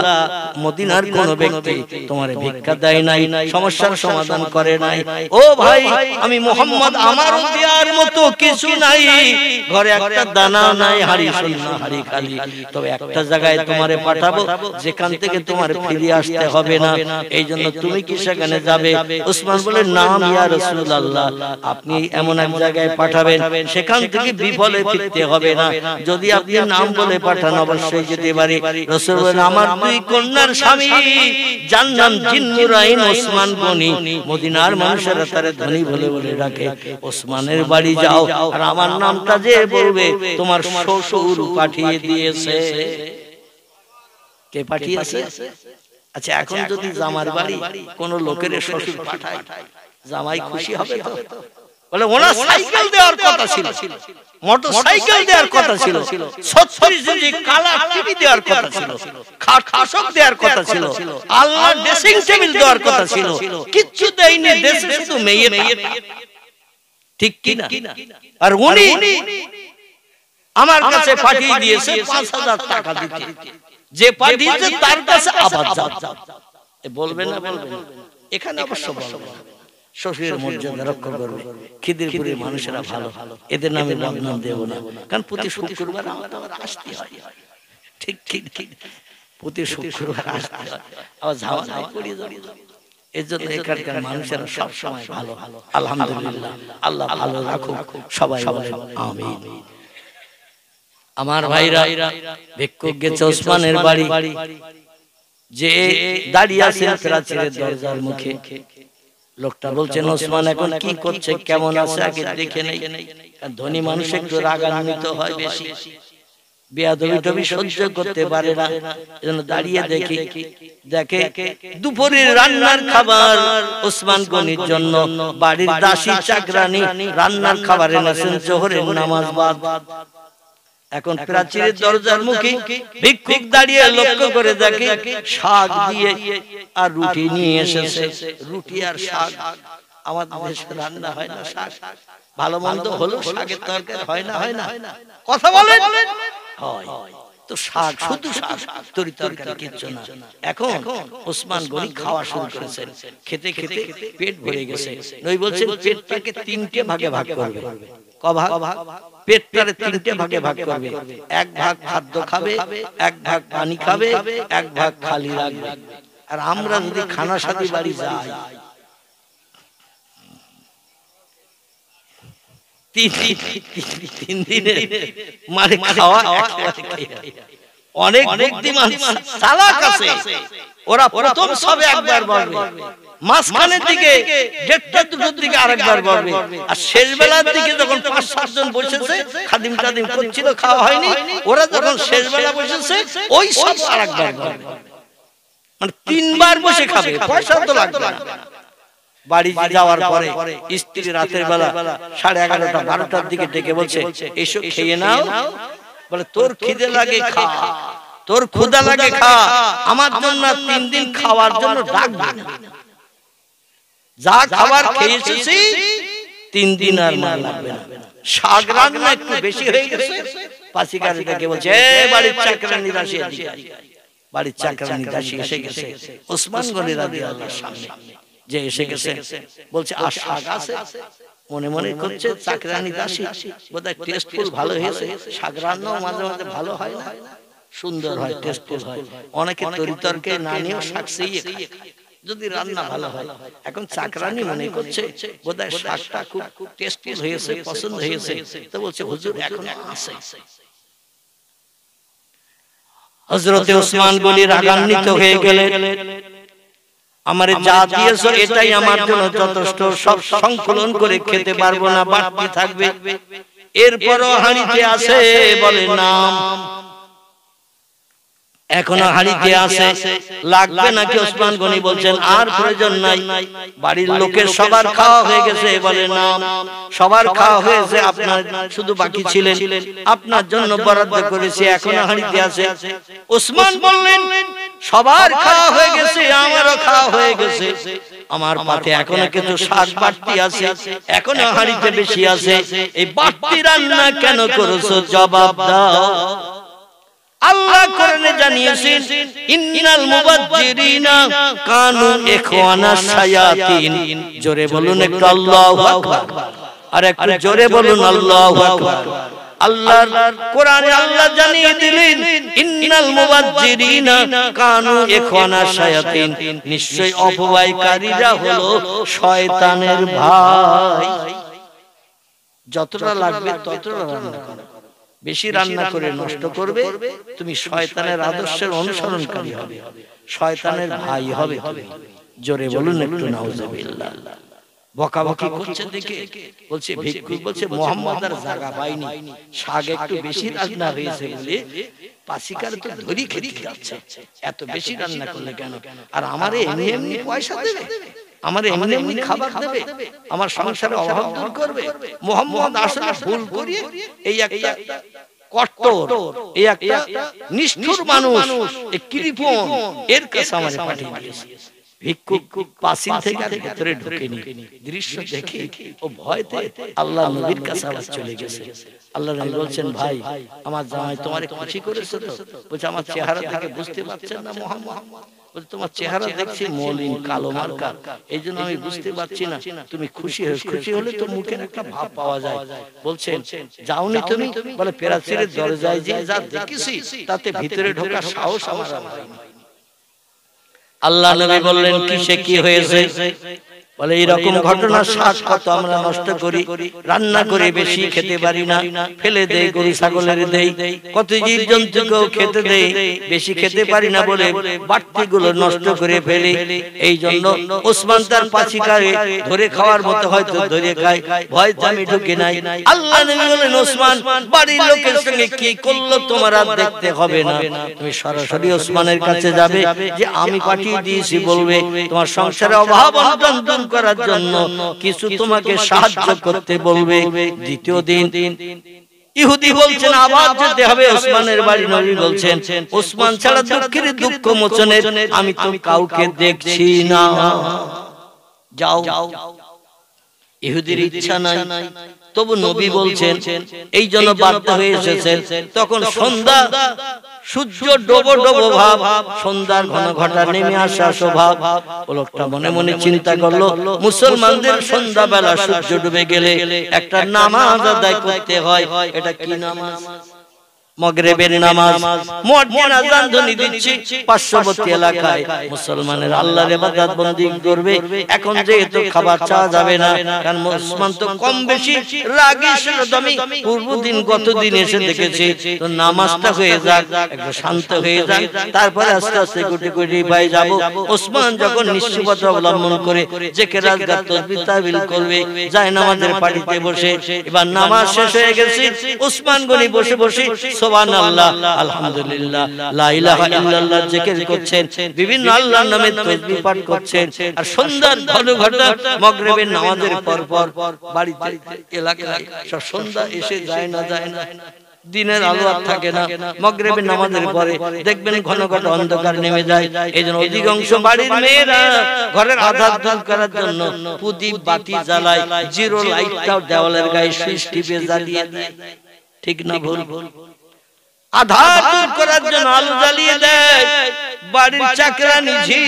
মদিনার কোন ব্যক্তি তোমার ভিক্ষা দেয় নাই, সমস্যার সমাধান করে নাই। ও ভাই আমি মুহাম্মদ, আমার দেওয়ার মতো কিছু নাই, ঘরে একটা দানা নাই, হাড়ি শূন্য, হাড়ি খালি, তবে একটা জায়গায় তোমারে পাঠাবো যেখান থেকে তোমার ফিরে আসতে হবে না, এই জন্য তুমি কি সেখানে যাবে? ওসমান বলে নাম ইয়া রাসূলুল্লাহ, আপনি এমন এক জায়গায় পাঠাবেন সেখান থেকে বিফলে ফিরতে হবে না, যদি আপনি নাম বলে পাঠান অবশ্যই যেতে পারি। রাসূল বলেন আমার 2 কন্যার স্বামী যার নাম জিন্নুরাইন ওসমান গনি, মদিনার মানুষেরা তারে ধনী বলে বলে ডাকে, ওসমানের বাড়ি যাও আর আমার নামটা যে বলবে তোমার শ্বশুর পাঠিয়ে দিয়েছে। কে পাঠিয়েছে? আচ্ছা এখন যদি জামার বাড়ি কোন লোকের শ্বশুর পাঠায়, জামাই খুশি হবে তো? বলে ওনার সাইকেল দেওয়ার কথা ছিল, মোটরসাইকেল দেওয়ার কথা ছিল, 36 ইঞ্চি কালার টিভি দেওয়ার কথা ছিল, খাট খাসক দেওয়ার কথা ছিল, আল্লাহ ড্রেসিং টেবিল দেওয়ার কথা ছিল, কিচ্ছু দেয়নি, দেশে শুধু মেয়ে মেয়ে। ঠিক কি না? আর উনি আমার কাছে পাঠিয়ে দিয়েছে 5000 টাকা দিতে, যে পাঠিয়েছে তার কাছে আবার যাও। বলবে না? বলবে না? এখানে অবশ্য বলবে, শ্বশুরের মর্যাদা রক্ষা করবে। খিদিরপুরের মানুষেরা ভালো, এদের নামে বদনাম দেব না, কারণ প্রতি শুক্রবার আমার আসতে হয়। ঠিক ঠিক ঠিক, প্রতি শুক্রবার আসতে হয়, আবার ঝামেলা করিয়ে যাবে। এর জন্য এখানকার মানুষেরা সব সময় ভালো। আলহামদুলিল্লাহ, আল্লাহ ভালো রাখুক, সবাই বলেন আমিন। আমার ভাইরা, ভিক্ষুক গেছে ওসমানের বাড়ি, যে দাঁড়িয়ে আছেন প্রাচীরের দরজার মুখে। লোকটা বলছেন ওসমান এখন কি করছে, কেমন আছে আগে দেখে নেই। ধনী মানুষ একটু রাগান্বিত হয় বেশি, বেয়াদবি টবি সহ্য করতে পারে না, এজন্য দাঁড়িয়ে দেখে দুপুরের রান্নার খাবার ওসমান গনির জন্য বাড়ির দাসী চাকরানী রান্নার খাবার এনেছেন জোহরের নামাজ বাদ। এখন প্রাচীরের দরজার মুখে ভিক্ষুক দাঁড়িয়ে লক্ষ্য করে দেখে শাক দিয়ে আর রুটি নিয়ে এসেছে। রুটি আর শাক আমাদের দেশে রান্না হয় না, শাক ভালো মন্দ হলো শাকের তরকারি হয় না, হয় না, কথা বলেন হয় তো, শাক শুধু শাক, তরি তরকারি কিচ্ছু না। এখন ওসমান গনি খাওয়া শুরু করেছেন, খেতে খেতে পেট ভরে গেছে। নবী বলছেন পেটটাকে 3টে ভাগে ভাগ করবে। কভাগ পেটটারে তিনটে ভাগে ভাগ করবে, এক ভাগ খাদ্য খাবে, এক ভাগ পানি খাবে, এক ভাগ খালি রাখবে। আর আমরা যদি খানা সাথী বাড়ি যাই, তিন দিনে মানে খাওয়া অনেক বুদ্ধিমান চালাক আছে, ওরা প্রথম সবে একবার বলবে, মাঝখানের দিকে দেড়টা দুটোর দিকে আরেকবার বলবে, আর শেষ বেলার দিকে যখন ৫-৭ জন বসেছে খাদিম টাদিম করছিল, খাওয়া হয়নি, ওরা যখন শেষ বেলা বসেছে ওই সব আরেকবার বলবে, মানে ৩ বার বসে খাবে, পয়সা তো লাগবে না। বাড়ি যাওয়ার পরে স্ত্রী রাতের বেলা 11:30-12টার দিকে ডেকে বলছে, এসো খেয়ে নাও। বলে তোর খিদে লাগে খা, তোর ক্ষুধা লাগে খা, আমার জন্য ৩ দিন খাওয়ার জন্য ডাকবি না, যা খাবার খেয়েছিস ৩ দিন আর মা লাগবে না। শাক রান্না একটু বেশি হয়ে গেছে, পাশিকারে ডেকে বলছে, এ বাড়ির চাকরানি দাসী, বাড়ির চাকরানি দাসী এসে গেছে ওসমান গনি রাদিয়াল্লাহু সামনে যে এসে গেছে, বলছে আর শাক আছে? মনে মনে করছে চাকরানি দাসী বোধহয় টেস্টফুল ভালো হয়েছে, শাক রান্নাও মাঝে মাঝে ভালো হয় না, সুন্দর হয়, টেস্টফুল হয়। অনেকে তরিতরকে না নিয়েও শাক চেয়ে খায় যদি রান্না ভালো হয়। এখন চাকরানি মনে করছে বোধহয় শাকটা খুব টেস্টফুল হয়েছে, পছন্দ হয়েছে, তো বলছে হুজুর এখনো আছে। হযরতে ওসমান গনি রাগান্বিত হয়ে গেলেন, আমারে যা দিয়েছো এটাই আমার জন্য যথেষ্ট, সব সংকলন করে খেতে পারবো না, বাড়তি থাকবে। এরপরও হাঁড়িতে আছে, বলে নাম এখনো হাঁড়িতে আছে, লাগবে নাকি? ওসমান গনি বলছেন আর প্রয়োজন নাই, বাড়ির লোকের সবার খাওয়া হয়ে গেছে। বলে নাম সবার খাওয়া হয়েছে, আপনার শুধু বাকি ছিলেন, আপনার জন্য বরাদ্দ করেছি, এখনো হাঁড়িতে আছে। ওসমান বললেন সবার খাওয়া হয়ে গেছে, আমারও খাওয়া হয়ে গেছে, আমার পাতে এখনো কিছু শাক বাড়তি আছে, এখনো হাঁড়িতে বেশি আছে, এই বাড়তি রান্না কেন করেছো জবাব দাও। আল্লাহ কোরআনে জানিয়েছেন ইন্নাল মুবাজ্জিরিনা কানু ইখওয়ানা শায়াতিন। জোরে বলুন একটু আল্লাহু আকবার, আর একটু জোরে বলুন আল্লাহু আকবার। আল্লাহর কোরআনে আল্লাহ জানিয়ে দিলেন ইন্নাল মুবাজ্জিরিনা কানু ইখওয়ানা শায়াতিন, নিশ্চয়ই অপব্যয়কারীরা হলো শয়তানের ভাই। যতটা লাগবে ততটা রান্না করো, বেশি রান্না করে নষ্ট করবে, তুমি শয়তানের আদর্শের অনুসরণকারী হবে, শয়তানের ভাই হবে। জোরে বলুন একটু নাউজুবিল্লাহ। বকাবকি করছে দেখে বলছে, ভিক্ষুক বলছে মুহাম্মদ আর জায়গা পায়নি, শাক একটু বেশি রান্না হয়েছে বলে পাসিকার তো ধরি খেতে যাচ্ছে, এত বেশি রান্না করলে কেন? আর আমারে এমনি এমনি পয়সা দেবে, আমার এমনি এমনি খাবার দেবে, আমার সংসারে অভাব দূর করবে। মুহাম্মদ আসলে ভুল করিয়ে এই একটা কট্টর, এই একটা নিষ্ঠুর মানুষ, এই কৃপণ, এর কাছে আমারে পাঠিয়ে দিয়েছে। ভিক্ষুক পাসিল থেকে ভিতরে ঢুকেনি, দৃশ্য দেখে ও ভয়তে আল্লাহ নবীর কাছে আবার চলে গেছে। আল্লাহ নবী বলছেন, ভাই আমার জামাই তোমারে খুশি করেছে তো? বলছে আমার চেহারা দেখে বুঝতে পারছেন না মুহাম্মদ? বলছে তোমার চেহারা দেখছি মলিন, কালো মার্কা, এই জন্য আমি বুঝতে পারছি না তুমি খুশি হয়ে, খুশি হলে তো মুখের একটা ভাব পাওয়া যায়। বলছেন যাওনি তুমি? বলে প্রাচীরের দরজায় যে যা দেখেছি তাতে ভিতরে ঢোকার সাহস আমার হয়নি। আল্লাহ নবী বললেন কিসে কি হয়েছে? বলে এইরকম ঘটনা শাক কত আমরা নষ্ট করি, রান্না করে বেশি খেতে পারি না, ফেলে দেই, গরু ছাগলের দেই, কত জীব জন্তুকেও খেতে দেই, বেশি খেতে পারি না বলে বাড়তি গুলো নষ্ট করে ফেলি। এই জন্য ওসমান তার পাছিকারে ধরে খাওয়ার মতো হয়তো ধরে খায়, ভয়তে আমি ঢুকে নাই। আল্লাহ নবী বলেন ওসমান বাড়ির লোকের সঙ্গে কি করলো তোমার আর দেখতে হবে না, তুমি সরাসরি ওসমানের কাছে যাবে, যে আমি পাঠিয়ে দিয়েছি, বলবে তোমার সংসারে অভাব অনটন দূর করার জন্য কিছু তোমাকে সাহায্য করতে বলবে। দ্বিতীয় দিন ইহুদি বলছেন আবার যেতে হবে ওসমানের বাড়ি। নবী বলছেন ওসমান ছাড়া দুঃখের দুঃখ মোচনের আমি তো কাউকে দেখছি না, যাও। ইহুদির ইচ্ছা নাই, তবু নবী বলছেন এই জন্য বাধ্য হয়ে এসেছেন। তখন সন্ধ্যা, সূর্য ডোবো ডোবো ভাব, সন্ধ্যার ঘন ঘটা নেমে আসা স্বভাব। ও লোকটা মনে মনে চিন্তা করলো, মুসলমানদের সন্ধ্যাবেলা সূর্য ডুবে গেলে একটা নামাজ আদায় করতে হয়। এটা কি নামাজ? মাগরিবের নামাজ। মুয়াজ্জিন আযান ধ্বনি দিচ্ছে পার্শ্ববর্তী এলাকায় মুসলমানের আল্লাহর ইবাদত বন্দি করবে। এখন যেহেতু খাবার চাওয়া যাবে না, কারণ মুসলমান তো কম বেশি রাগী ছিল। আমি পূর্বদিন গত দিন এসে দেখেছি, তো নামাজটা হয়ে যাক, একটু শান্ত হয়ে যাক, তারপরে আস্তে আস্তে গুটি গুটি পাই যাব। ওসমান যখন নিশ্চিততা অবলম্বন করে যে কেরাত তাসবিহ তাহলিল করবে, যায় নামাজের পাটিতে বসে, এবার নামাজ শেষ হয়ে গেছে, ওসমান গনি বসে বসে সুবহানাল্লাহ, আলহামদুলিল্লাহ, লা ইলাহা ইল্লাল্লাহ জিকির করছেন, বিভিন্ন আল্লাহর নামে তাসবিহ পাঠ করছেন। আর সন্ধ্যার ঘন ঘটা মাগরিবের নামাজের পর পর বাড়িতে এলাকায় সব সন্ধ্যা এসে যায় না, দিনের আলো আর থাকে না। মাগরিবের নামাজের পরে দেখবেন ঘন ঘন অন্ধকার নেমে যায়। এইজন্য অধিকাংশ বাড়ির মেয়েরা ঘরের আধার দূর করার জন্য প্রদীপ বাতি জ্বালায়, জিরো লাইটটাও দেওয়ালের গায়ে সুইচ টিপে জ্বালিয়ে দেয়। ঠিক না ভুল? আধার দূর করার জন্য আলো জ্বালিয়ে দেয়। বাড়ির চাকরানি ঝি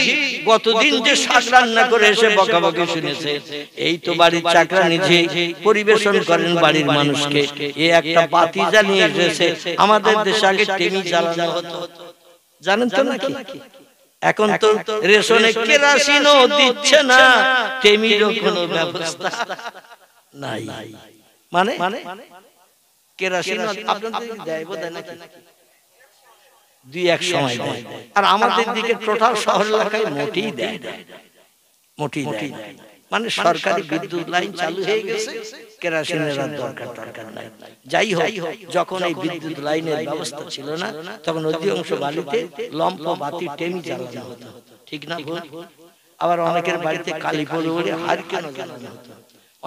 গতদিন যে শাক রান্না করে এসে বকাবকি শুনেছে, এই তো বাড়ির চাকরানি ঝি পরিবেশন করেন বাড়ির মানুষকে। এই একটা বাতি জ্বালিয়ে এসেছে। আমাদের দেশে আগে টেমি জ্বালানো হতো, জানেন তো নাকি? এখন তো রেশনে কেরোসিনও দিচ্ছে না, টেমিরও কোনো ব্যবস্থা নাই। মানে কেরোসিন আপনাদের দেয় বোধহয় নাকি? দুই এক সময় দেয়। আর আমাদের দিকে টোটাল শহর এলাকায় মোটেই দেয় না, মোটেই দেয় না। মানে সরকারি বিদ্যুৎ লাইন চালু হয়ে গেছে, কেরোসিনের দরকার নাই। যাই হোক, যখন এই বিদ্যুৎ লাইনের ব্যবস্থা ছিল না, তখন অধিকাংশ বাড়িতে লম্প বাতি টেমি জ্বালানো হতো। ঠিক না ভুল? আবার অনেকের বাড়িতে কালী পড়ে বলে হারিকেন জ্বালানো হতো।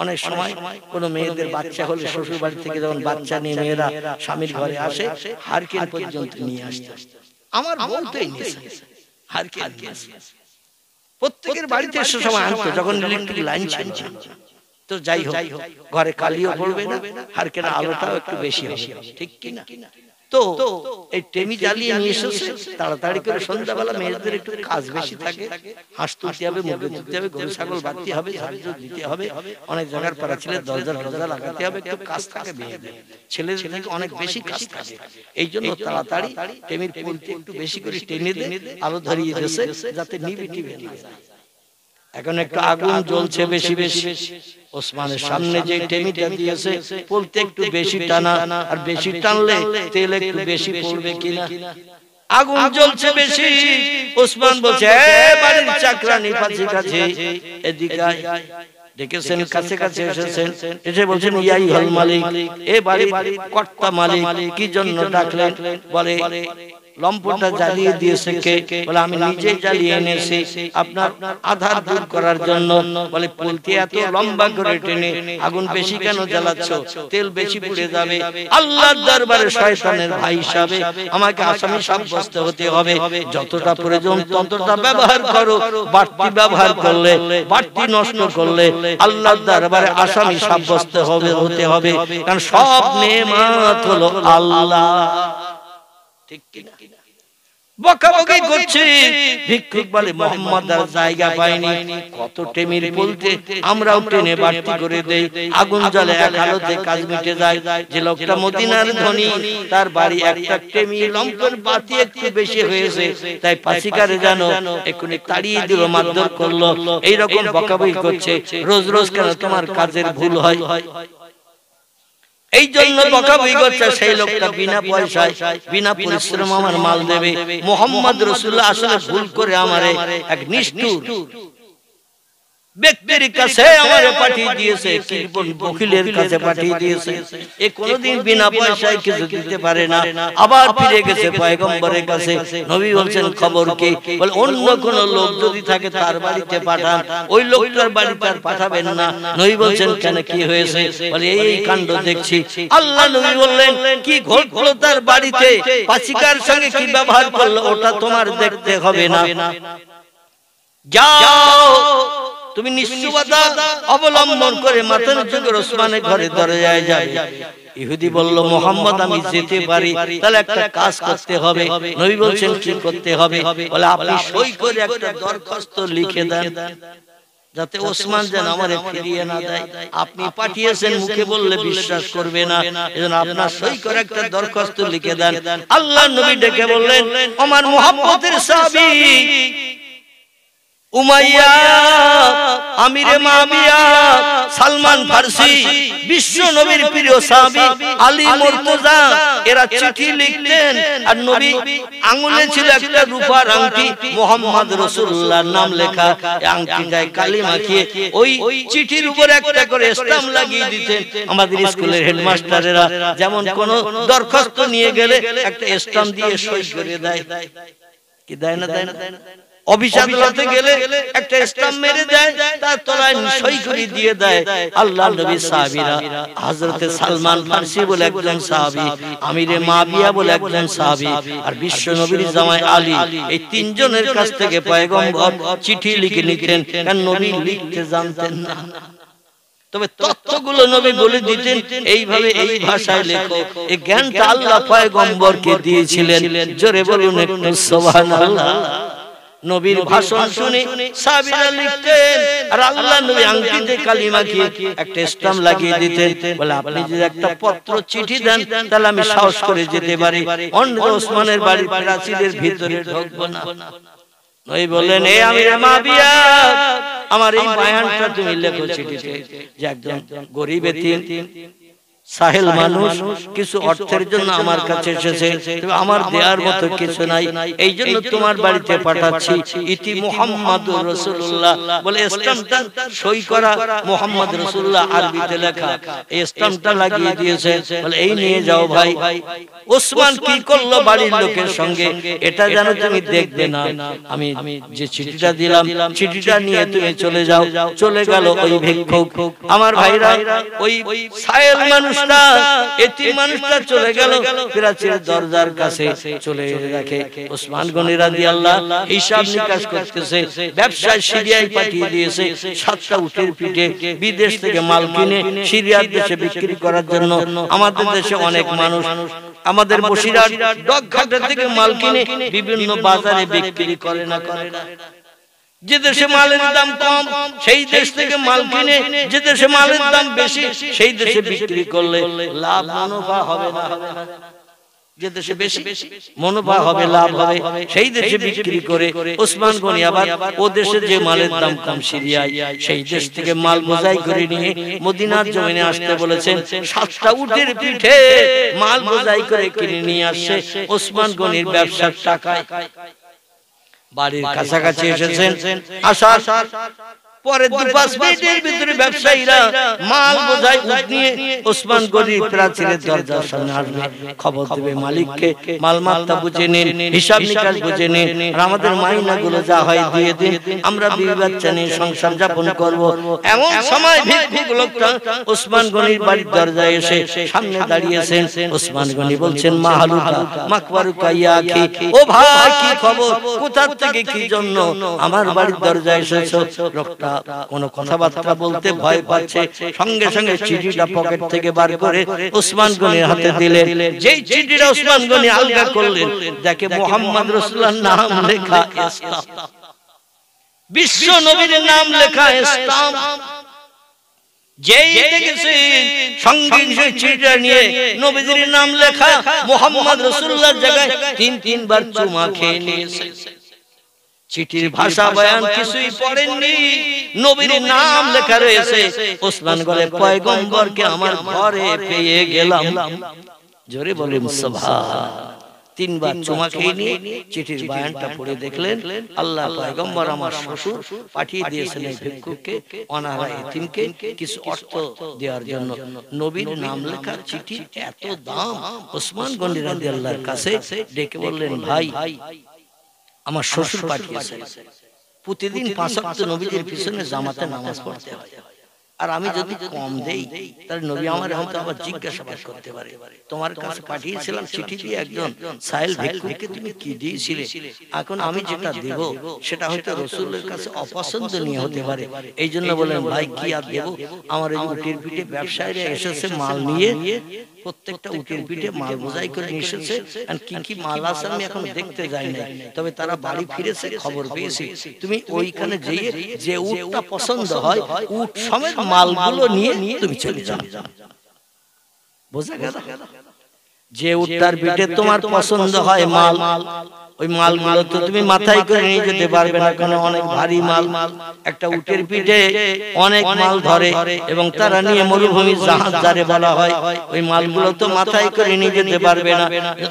অনেক সময় কোন মেয়েদের বাচ্চা হলে শ্বশুর বাড়ি থেকে যখন বাচ্চা নিয়ে মেয়েরা স্বামীর ঘরে আসে, হারকেন পর্যন্ত নিয়ে আসতো। আমার বউ তো হারকেন প্রত্যেকের বাড়িতে সে সময় আনতো যখন ইলেকট্রিক লাইন ছিল। তো যাই হোক, ঘরে কালিও পড়বে না, হারকেন আলোটাও একটু বেশি হবে। ঠিক কিনা? তো এই টেমি জ্বালিয়ে নিয়ে এসেছে তাড়াতাড়ি করে। সন্ধ্যাবেলা মেয়েদের একটু কাজ বেশি থাকে, হাঁস তুলতে হবে, মুরগি তুলতে হবে, গরু ছাগল বাঁধতে হবে, ঝাড়ু দিতে হবে, অনেক জায়গার পাড়া ছেলে দরজা লাগাতে হবে, একটু কাজ থাকে মেয়েদের। ছেলেদের থেকে অনেক বেশি কাজ থাকে। এই জন্য তাড়াতাড়ি টেমির পুলতে একটু বেশি করে টেনে দিয়ে আলো ধরিয়ে দিয়েছে যাতে নিভে না যায়। এখন একটু আগুন জ্বলছে বেশি বেশি। ওসমানের সামনে যে টেমিটা দিয়েছে, বলতে একটু বেশি টানা, আর বেশি টানলে তেল একটু বেশি পড়বে কিনা। আগুন জ্বলছে বেশি। ওসমান বলছে, বাড়ির চাকরানি পাশে কাছে এদিকে ডেকেছেন, কাছে কাছে এসেছেন, এসে বলছেন, ইয়াই হল মালিক, এ বাড়ির কর্তা মালিক, কি জন্য ডাকলেন? বলে, লম্পটা জ্বালিয়ে দিয়েছে কে? বলে, আমি নিজেই জ্বালিয়ে এনেছি আপনার আধার দূর করার জন্য। বলে, পুলতে এত লম্বা করে টেনে আগুন বেশি কেন জ্বালাচ্ছ? তেল বেশি পুড়ে যাবে। আল্লাহর দরবারে শয়তানের ভাই হিসাবে আমাকে আসামি সাব্যস্ত হতে হবে। যতটা প্রয়োজন ততটা ব্যবহার করো, বাড়তি ব্যবহার করলে, বাড়তি নষ্ট করলে আল্লাহর দরবারে আসামি সাব্যস্ত হতে হবে। কারণ সব নেয়ামত হলো আল্লাহ। ঠিক কিনা? বকাবকি করছে। ভিক্ষুক বলে, মোহাম্মদ আর জায়গা পায়নি, কত টেমির বলতে আমরাও টেনে বাড়তি করে দেই, আগুন জ্বলে, এক আলোতে কাজ মিটে যায়। যে লোকটা মদিনার ধনী, তার বাড়ি একটা টেমি লম্পের বাতি একটু বেশি হয়েছে, তাই পাসিকারে জানো এক্ষুনি তাড়িয়ে দিল, মারধর করলো। এইরকম বকাবকি করছে। রোজ রোজ কেন তোমার কাজের ভুল হয়? এই জন্য বকাবকি করছে। সেই লোকটা বিনা পয়সায় বিনা পরিশ্রম আমার মাল দেবে। মুহাম্মদ রাসূলুল্লাহ আসলে ভুল করে আমারে এক নিষ্ঠুর ব্যক্তির কাছে আমারে পাঠিয়ে দিয়েছে, কৃপণ বকিলের কাছে পাঠিয়ে দিয়েছে। এ কোনদিন বিনা পয়সায় কিছু দিতে পারে না। আবার ফিরে গেছে পয়গম্বরের কাছে। নবী বলছেন, খবর কি? বলে, অন্য কোন লোক যদি থাকে তার বাড়িতে পাঠান, ওই লোকটার বাড়িতে আর পাঠাবেন না। নবী বলছেন, কেন, কি হয়েছে? বলে, এই কাণ্ড দেখছি। আল্লাহ নবী বললেন, কি ঘটলো তার বাড়িতে? পাসিকার সঙ্গে কি ব্যবহার করলো ওটা তোমার দেখতে হবে না। যাও তুমি নিশ্চয়তা অবলম্বন করে মাথা নিচু করে ওসমানের ঘরে দরজায় যাবে। ইহুদি বলল, মুহাম্মদ আমি যেতে পারি, তাহলে একটা কাজ করতে হবে। নবী বলছেন কি করতে হবে? বলে আপনি সই করে একটা দরখাস্ত লিখে দেন, যাতে ওসমান যেন আমারে ফিরিয়ে না দেয়। আপনি পাঠিয়েছেন, মুখে বললে বিশ্বাস করবে না, এজন্য আপনার সই করে একটা দরখাস্ত লিখে দেন। আল্লাহর নবী ডেকে বললেন, আমার মুহাম্মদের সাহাবী উমাইয়া, আমিরে মুআবিয়া, সালমান ফারসি, বিশ্ব নবীর প্রিয় সাহাবী আলী মুর্তজা, এরা চিঠি লিখতেন। আর নবী আঙ্গুলে ছিল একটা রূপার আংটি, মুহাম্মদ রাসূলুল্লাহর নাম লেখা। এই আংটিটায় কালি মাখিয়ে ওই চিঠির উপর একটা করে স্ট্যাম্প লাগিয়ে দিতেন। আমাদের স্কুলের হেডমাস্টারেরা যেমন কোন দরখাস্ত নিয়ে গেলে একটা স্ট্যাম্প দিয়ে সই করে দেয়, কি দেয় না? দেয় না? অফিস আদালতে গেলে একটা স্ট্যাম্প মেরে দেয়, তার তলায় সই করে দিয়ে দেয়। আল্লাহর নবী সাহাবীরা, হযরতে সালমান ফারসি বলে একজন সাহাবী, আমিরে মুআবিয়া বলে একজন সাহাবী, আর বিশ্ব নবীর জামাই আলী, এই তিনজনের কাছ থেকে পয়গম্বর চিঠি লিখে নিতেন। কারণ নবী লিখতে জানতেন না, তবে তথ্যগুলো নবী বলে দিতেন, এইভাবে এই ভাষায় লেখো। এই জ্ঞানটা আল্লাহ পয়গম্বরকে দিয়েছিলেন। জোরে বলুন একটু সুবহানাল্লাহ। নবীর ভাষণ শুনে সাহাবীরা লিখতেন, আর আল্লাহর নবী আংটিতে কালিমা দিয়ে একটা স্ট্যাম্প লাগিয়ে দিতেন। বলে আপনি যদি একটা পত্র চিঠি দেন, তাহলে আমি সাহস করে যেতে পারি, অন্য ওসমানের বাড়ির প্রাচীরের ভিতরে ঢুকবো না। নবী বললেন, এ আমিরে মুআবিয়া, আমার এই বয়ানটা তুমি লেখো চিঠিতে, যে একজন গরীব এতিম সাহেল মানুষ কিছু অর্থের জন্য আমার কাছে এসেছে, তবে আমার দেওয়ার মতো কিছু নাই, এই জন্য তোমার বাড়িতে পাঠাচ্ছি। ইতি মুহাম্মাদুর রাসূলুল্লাহ বলে স্ট্যাম্পটা সই করা, মুহাম্মদ রাসূলুল্লাহ আরবিতে লেখা, এই স্ট্যাম্পটা লাগিয়ে দিয়েছে। বলে এই নিয়ে যাও ভাই। ওসমান কি করলো বাড়ির লোকের সঙ্গে, এটা যেন তুমি দেখবে না। আমি যে চিঠিটা দিলাম, চিঠিটা নিয়ে তুমি চলে যাও। চলে গেল ওই ভিক্ষুক। আমার ভাইরা, ওই সাহেল মানুষ এতিম মানুষটা চলে গেল প্রাচীরের দরজার কাছে। চলে দেখে ওসমান গনি রাদিয়াল্লাহু হিসাব নিকাশ করতেছে। ব্যবসায় সিরিয়ায় পাঠিয়ে দিয়েছে 7টা উটের পিঠে বিদেশ থেকে মাল কিনে সিরিয়ার দেশে বিক্রি করার জন্য। আমাদের দেশে অনেক মানুষ আমাদের বসিরহাট ডকঘাটের থেকে মাল কিনে বিভিন্ন বাজারে বিক্রি করে না। যে দেশে মালের দাম কম সেই দেশ থেকে মাল কিনে, যে দেশে মালের দাম বেশি সেই দেশে বিক্রি করলে লাভ মুনাফা হবে না। যে দেশে বেশি মুনাফা হবে, লাভ হবে, সেই দেশে বিক্রি করে ওসমান গনি আবার ও দেশে যে মালের দাম কম সিরিয়ায়, সেই দেশ থেকে মাল বোঝাই করে নিয়ে মদিনার জমিনে আসতে বলেছেন। 7টা উটের পিঠে মাল বোঝাই করে কিনে নিয়ে আসছে ওসমান গনির ব্যবসার টাকায়। বাড়ির কাছাকাছি এসেছেন, আসার পরে 2-5 মিনিটের ভিতরে ব্যবসায়ীরা মাল বোঝাই উট নিয়ে ওসমান গনির প্রাচীরের দরজার সামনে আসবে। খবর দেবে মালিককে, মালমাত্তা বুঝে নিন, হিসাব নিকাশ বুঝে নিন, আর আমাদের মাইনাগুলো যা হয় দিয়ে দিন, আমরা বিবি বাচ্চা নিয়ে সংসার যাপন করব। এমন সময় ভিক্ষুক লোকটা ওসমান গনির বাড়ির দরজায় এসে সামনে দাঁড়িয়েছেন। ওসমান গনি বলছেন, মাহালুকা মাকবারুকা ইয়া আখি, ও ভাই কি খবর, কোথা থেকে কি জন্য আমার বাড়ির দরজায় এসেছো? লোকটা কোনো কথাবার্তা বলতে ভয় পাচ্ছে। সঙ্গে সঙ্গে চিঠিটা পকেট থেকে বার করে ওসমান গনির হাতে দিলেন। যেই চিঠিটা ওসমান গনি আলগা করলেন, দেখে মুহাম্মদ রাসূলুল্লাহর নাম লেখা স্ট্যাম্প, বিশ্ব নবীর নাম লেখা স্ট্যাম্প। যেই দেখেছেন সঙ্গে সঙ্গে চিঠিটা নিয়ে নবীজির নাম লেখা, মুহাম্মদ রাসূলুল্লাহর জায়গায় 3 বার চুমা খেয়ে নিয়েছে। চিঠির ভাষা বয়ান কিছুই পড়েননি, নবীর নাম লেখা রয়েছে। ওসমান বলে, পয়গম্বরকে আমার ঘরে পেয়ে গেলাম। জোরে বলেন সুবহান। 3 বার চুমা খেয়ে নিয়ে চিঠির বয়ানটা পড়ে দেখলেন, আল্লাহ পয়গম্বর আমার শ্বশুর পাঠিয়ে দিয়েছেন এই ভিক্ষুককে, অনাহারা এতিমকে কিছু অর্থ দেওয়ার জন্য। নবীর নাম লেখা চিঠি, এত দাম। ওসমান গনি রাদিয়াল্লাহর কাছে ডেকে বললেন, ভাই আমার শ্বশুর পাঠিয়েছে, প্রতিদিন 5 ওয়াক্ত নবীজির পিছনে জামাতে নামাজ পড়তে হয়, আর আমি যদি কম দেই তাহলে নবী আমার হয়তো আবার জিজ্ঞাসাবাদ করতে পারে, তোমার কাছে পাঠিয়েছিলাম চিঠি দিয়ে একজন সাইল ভিক্ষুককে তুমি কি দিয়েছিলে, এখন আমি যেটা দেব সেটা হয়তো রাসূলের কাছে অপছন্দনীয় হতে পারে। এই জন্য বলেন ভাই কি আর দেব, আমার এই উটের পিঠে ব্যবসায়ীরা এসেছে মাল নিয়ে, প্রত্যেকটা উটের পিঠে মাল বোঝাই করে নিয়ে এসেছে, আর কি কি মাল আছে আমি এখন দেখতে যাই না, তবে তারা বাড়ি ফিরেছে খবর পেয়েছি, তুমি ওইখানে যেয়ে যে উটটা পছন্দ হয় উট সমেত মালগুলো নিয়ে তুমি চলে যাও। বোঝা গেল? যে উটটার পিঠে তোমার পছন্দ হয় মাল, ওই মালগুলো তো তুমি মাথায় করে নিয়ে যেতে পারবে না, কারণ অনেক ভারী মাল, একটা উটের পিঠে অনেক মাল ধরে এবং তারা নিয়ে মরুভূমি জাহাজ যারে বলা হয়, ওই মালগুলো তো মাথায় করে নিয়ে যেতে পারবে না,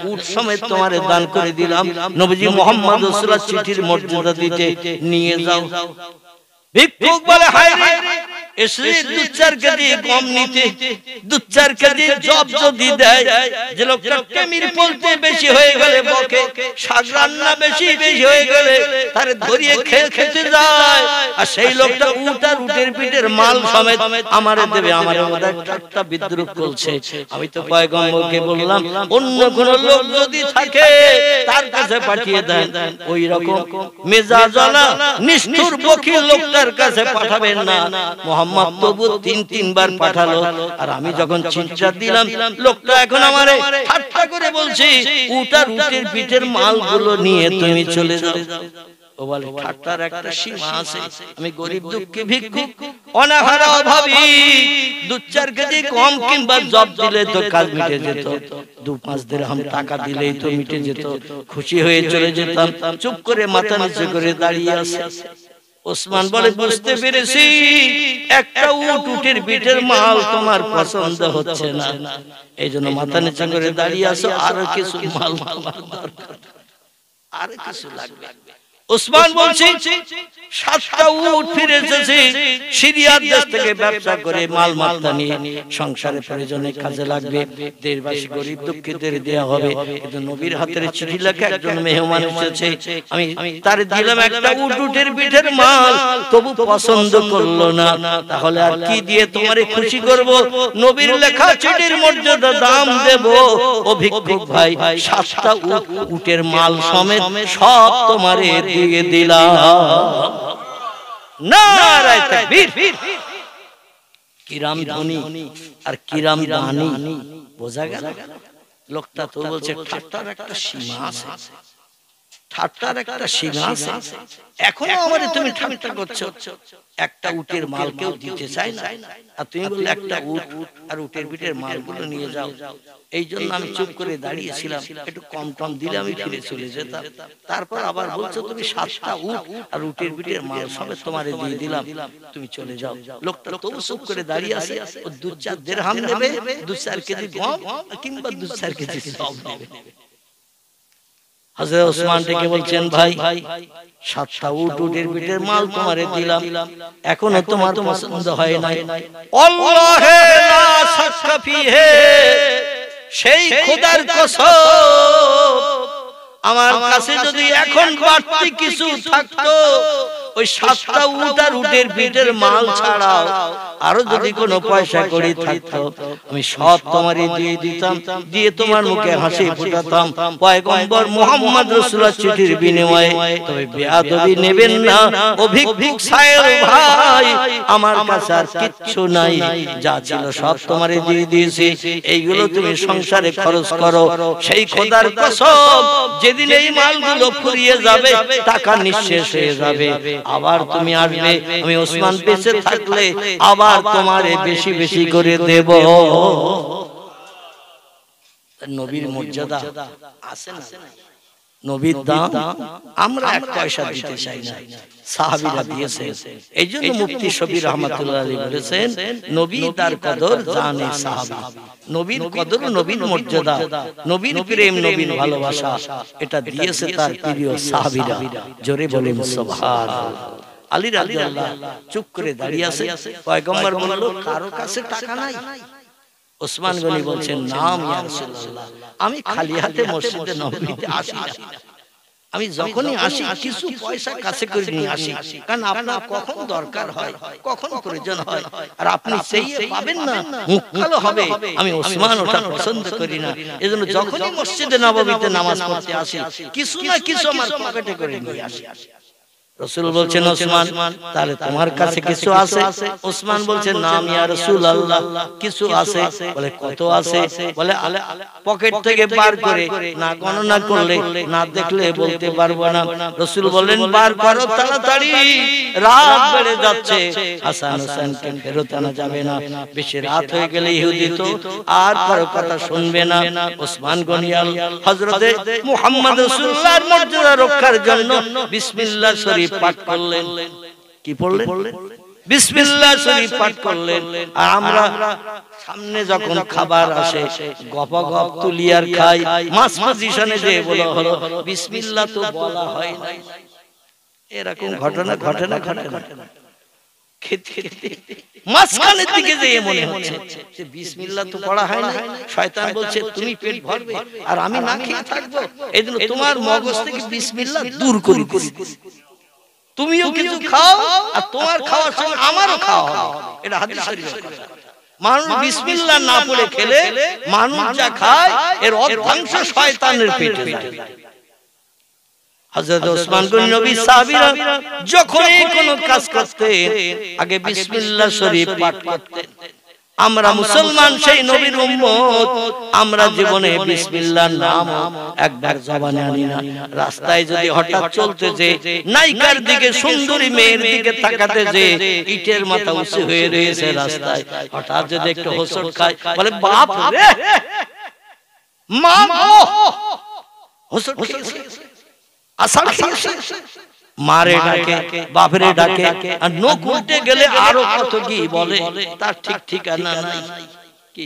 উট সমেত তোমারে দান করে দিলাম, নবীজি মুহাম্মদ রাসূলুল্লাহ চিঠির মর্যাদা দিতে নিয়ে যাও। ভিক্ষুক বলে হায় রে, এসে 2-4 কেজি কম নিতে, 2-4 কেজি জব যদি দেয়, যে লোকটা কেমির বলতে বেশি হয়ে গেলে বকে, শাক রান্না বেশি হয়ে গেলে তারে ধরিয়ে খেতে যায়, আর সেই লোকটা উট আর উটের পিঠের মাল সমেত আমারে দেবে, আমার মধ্যে একটা বিদ্রুপ করছে। আমি তো পয়গম্বরকে বললাম অন্য কোন লোক যদি থাকে তার কাছে পাঠিয়ে দেন, ওই রকম মেজাজওয়ালা নিষ্ঠুর বকিল লোকটার কাছে পাঠাবেন না। মোহাম্মদ তবু 3 বার পাঠালো, আর আমি যখন চিন্তা দিলাম লোকটা এখন আমারে ঠাট্টা করে বলছে উট আর উটের পিঠের মালগুলো নিয়ে তুমি চলে যাও। ও বলে ঠাট্টার একটা সীমা আছে, আমি গরিব দুঃখী ভিক্ষুক অনাহারা অভাবী, 2-4 কেজি কম কিংবা জব দিলে তো কাজ মিটে যেত, 2-5 দিরহাম টাকা দিলেই তো মিটে যেত, খুশি হয়ে চলে যেতাম। চুপ করে মাথা নিচু করে দাঁড়িয়ে আছে। ওসমান বলে বুঝতে পেরেছি একটা উটের পিঠের মাল তোমার পছন্দ হচ্ছে না, এই জন্য মাথা নিচু করে দাঁড়িয়ে আছো, আরো কিছু মাল দরকার, আর কিছু লাগবে। ওসমান বলছে 7টা উট ফিরে এসেছে সিরিয়ার দেশ থেকে ব্যবসা করে, মাল মাত্তা নিয়ে সংসারের প্রয়োজনে কাজে লাগবে, দেশবাসী গরিব দুঃখীদের দেয়া হবে। কিন্তু নবীর হাতের চিঠি লেখা একজন মেহমান এসেছে, আমি তার দিলাম একটা উটের পিঠের মাল, তবু পছন্দ করলো না, তাহলে আর কি দিয়ে তোমারে খুশি করব? নবীর লেখা চিঠির মর্যাদা দাম দেব। ও ভিক্ষুক ভাই, 7টা উটের মাল সমেত সব তোমারে দিয়ে দিলাম। নারায়ে তাকবীর। কিরাম ধনী আর কিরাম দানী, বোঝা গেল? লোকটা তো বলছে ঠাট্টার একটা সীমা আছে, ঠাট্টার একটা সীমা আছে, এখনো আমারে তুমি ঠাট্টা করছো, একটা উটের মাল কেউ দিতে চায় না, আর তুমি বললে একটা উট আর উটের পিঠের মালগুলো নিয়ে যাও। এই জন্য আমি চুপ করে দাঁড়িয়েছিলাম, একটু কম টম দিলে আমি ফিরে চলে যেতাম। তারপর আবার বলছো তুমি 7টা উট আর উটের পিঠের মাল সবে তোমারে দিয়ে দিলাম, তুমি চলে যাও। লোকটা তবু চুপ করে দাঁড়িয়ে আছে, ও 2-4 দিরহাম নেবে, 2-4 কেজি গম কিংবা 2-4 কেজি সব নেবে। হযরত ওসমান ডেকে বলছেন ভাই 7টা উটের পিঠের মাল তোমারে দিলাম, এখনো তোমার পছন্দ হয় নাই। আল্লাহে লা শাক্কা ফিহে, সেই খোদার কসম আমার কাছে যদি এখন বাড়তি কিছু থাকতো, ওই 7টা উট আর উটের পিঠের মাল ছাড়াও আরো যদি কোনো পয়সা কড়ি থাকতো আমি সব তোমারে দিয়ে দিতাম, দিয়ে তোমার মুখে হাসি ফোটাতাম পয়গম্বর মুহাম্মদ রাসূলুল্লাহ চিঠির বিনিময়ে। তবে বেয়াদবি নেবেন না ও ভিক্ষুক সাহেব ভাই, আমার কাছে আর কিচ্ছু নাই, যা ছিল সব তোমারে দিয়ে দিয়েছি, এইগুলো তুমি সংসারে খরচ করো। সেই খোদার কসম যেদিন এই মালগুলো ফুরিয়ে যাবে, টাকা নিঃশেষ হয়ে যাবে, আবার তুমি আসবে, আমি ওসমান বেঁচে থাকলে আবার তোমারে বেশি বেশি করে দেব। নবীর মর্যাদা আছে না, নবীর দাম আমরা 1 পয়সা দিতে চাই না, সাহাবীরা দিয়েছে। এইজন্য মুফতি শফি রাহমাতুল্লাহ আলাইহি বলেছেন নবী তার কদর জানে সাহাবী, নবীর কদর, নবীর মর্যাদা, নবীর প্রেম, নবীর ভালোবাসা এটা দিয়েছে তার প্রিয় সাহাবীরা। জোরে বলেন সুবহানাল্লাহ। আলী রাদিয়াল্লাহু চুপ করে দাঁড়িয়ে আছে, পয়গম্বর বলল কারো কাছে টাকা নাই? ওসমান গনি বলছেন নাম ইয়া রাসূলুল্লাহ, আমি খালি হাতে মসজিদে নববীতে আসি না, আমি যখনই আসি কিছু পয়সা কাছে করে নিয়ে আসি, কারণ আপনার কখন দরকার হয়, কখন প্রয়োজন হয়, আর আপনি সেই পাবেন না, মুখ কালো হবে। আমি ওসমান ওটা পছন্দ করি না। এজন্য যখনই মসজিদে নববীতে নামাজ পড়তে আসি কিছু না কিছু আমার পকেটে করে নিয়ে আসি। রাসূল বলছেন, ওসমান তাহলে তোমার কাছে কিছু আছে? ওসমান বলছেন, না ইয়া রাসূলুল্লাহ, কিছু আছে। বলে কত আছে? বলে পকেট থেকে বার করে না গণনা করলে না দেখলে বলতে পারবো না। রাসূল বলেন, বার করো তাড়াতাড়ি, রাত বেড়ে যাচ্ছে, হাসান হোসেনকে ফেরত আনা যাবে না। বেশি রাত হয়ে গেলে ইহুদি তো আর কারো কথা শুনবে না। ওসমান গনিয়াল হযরতে মুহাম্মদ রাসূলুল্লাহর মর্যাদা রক্ষার জন্য বিসমিল্লাহ শরীফ পাঠ করলেন। কি পড়লেন? বিসমিল্লাহ শরীফ পাঠ করলেন। আর আমরা সামনে যখন খাবার আসে গপাগপ তুলি আর খাই, মাছ পজিশনে যে বলা হলো বিসমিল্লাহ তো বলা হয় না। এরকম ঘটনা ঘটে না ঘটে না? মাঝখানের দিকে যেয়ে মনে হচ্ছে যে বিসমিল্লাহ তো পড়া হয় না। শয়তান বলছে তুমি পেট ভরবে আর আমি না খেয়ে থাকবো, এইজন্য তোমার মগজ থেকে বিসমিল্লাহ দূর করে দিছি। তুমিও কিছু খাও আর তোমার খাওয়ার সঙ্গে আমারও খাওয়া হবে। এটা হাদিস শরীফের কথা। মানুষ বিসমিল্লাহ না পড়ে খেলে মানুষ যা খায় এর অর্ধাংশ শয়তানের পেটে যায়। হযরত ওসমান গনি নবী সাহাবীরা যখনই কোনো কাজ করতেন আগে বিসমিল্লাহ শরীফ পাঠ করতেন। আমরা মুসলমান সেই নবীর উম্মত, আমরা জীবনে বিসমিল্লাহর নাম একবার জবানে আনি না। রাস্তায় যদি হঠাৎ চলতে যে নায়িকার দিকে, সুন্দরী মেয়ের দিকে তাকাতে যে ইটের মাথা উঁচু হয়ে রয়েছে রাস্তায়, হঠাৎ যদি একটু হোঁচট খায় বলে বাপ রে মা হোঁচট খেয়েছে, আসার খেয়েছে, মারে ডাকে, বাপরে ডাকে, আর নখ উল্টে গেলে আরো কত কি বলে, তার ঠিক ঠিকানা নাই। কি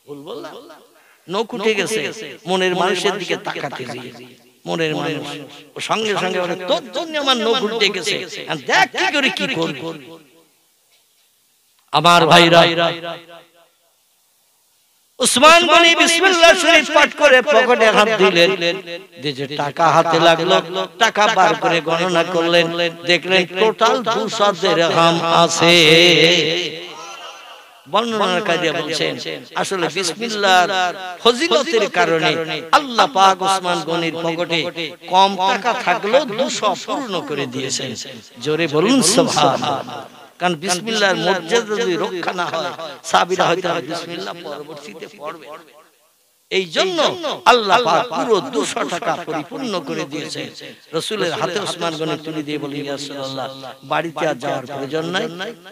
ভুল বললাম? নখ উঠে গেছে, মনের মানুষের দিকে তাকাতে গিয়ে মনের মানুষ ও সঙ্গে সঙ্গে বলে তোর জন্য আমার নখ উল্টে গেছে, দেখ কি করে কি করব। আমার ভাইরা, উসমান গনি বিসমিল্লাহ শরীফ পাঠ করে পকেটে হাত দিলেন, যে টাকা হাতে লাগলো, টাকা বার করে গণনা করলেন, দেখলেন টোটাল 200 দিরহাম আছে। বর্ণনাকারী বলছেন আসলে বিসমিল্লাহর ফজিলতের কারণে আল্লাহ পাক উসমান গনির পকেটে কম টাকা থাকলেও 200 পূর্ণ করে দিয়েছেন। জোরে বলুন সুবহানাল্লাহ। কারণ বিসমিল্লাহর মর্যাদা যদি রক্ষা না হয় সাহাবীরা হয়তো বিসমিল্লাহ পরবর্তীতে পড়বে। এই জন্য আল্লাহ পাক পুরো 200 টাকা পরিপূর্ণ করে দিয়েছে। রাসূলের হাতে ওসমান গনি তুলে দিয়ে বলেন, ইয়া রাসূলুল্লাহ, বাড়িতে আর যাওয়ার প্রয়োজন নাই,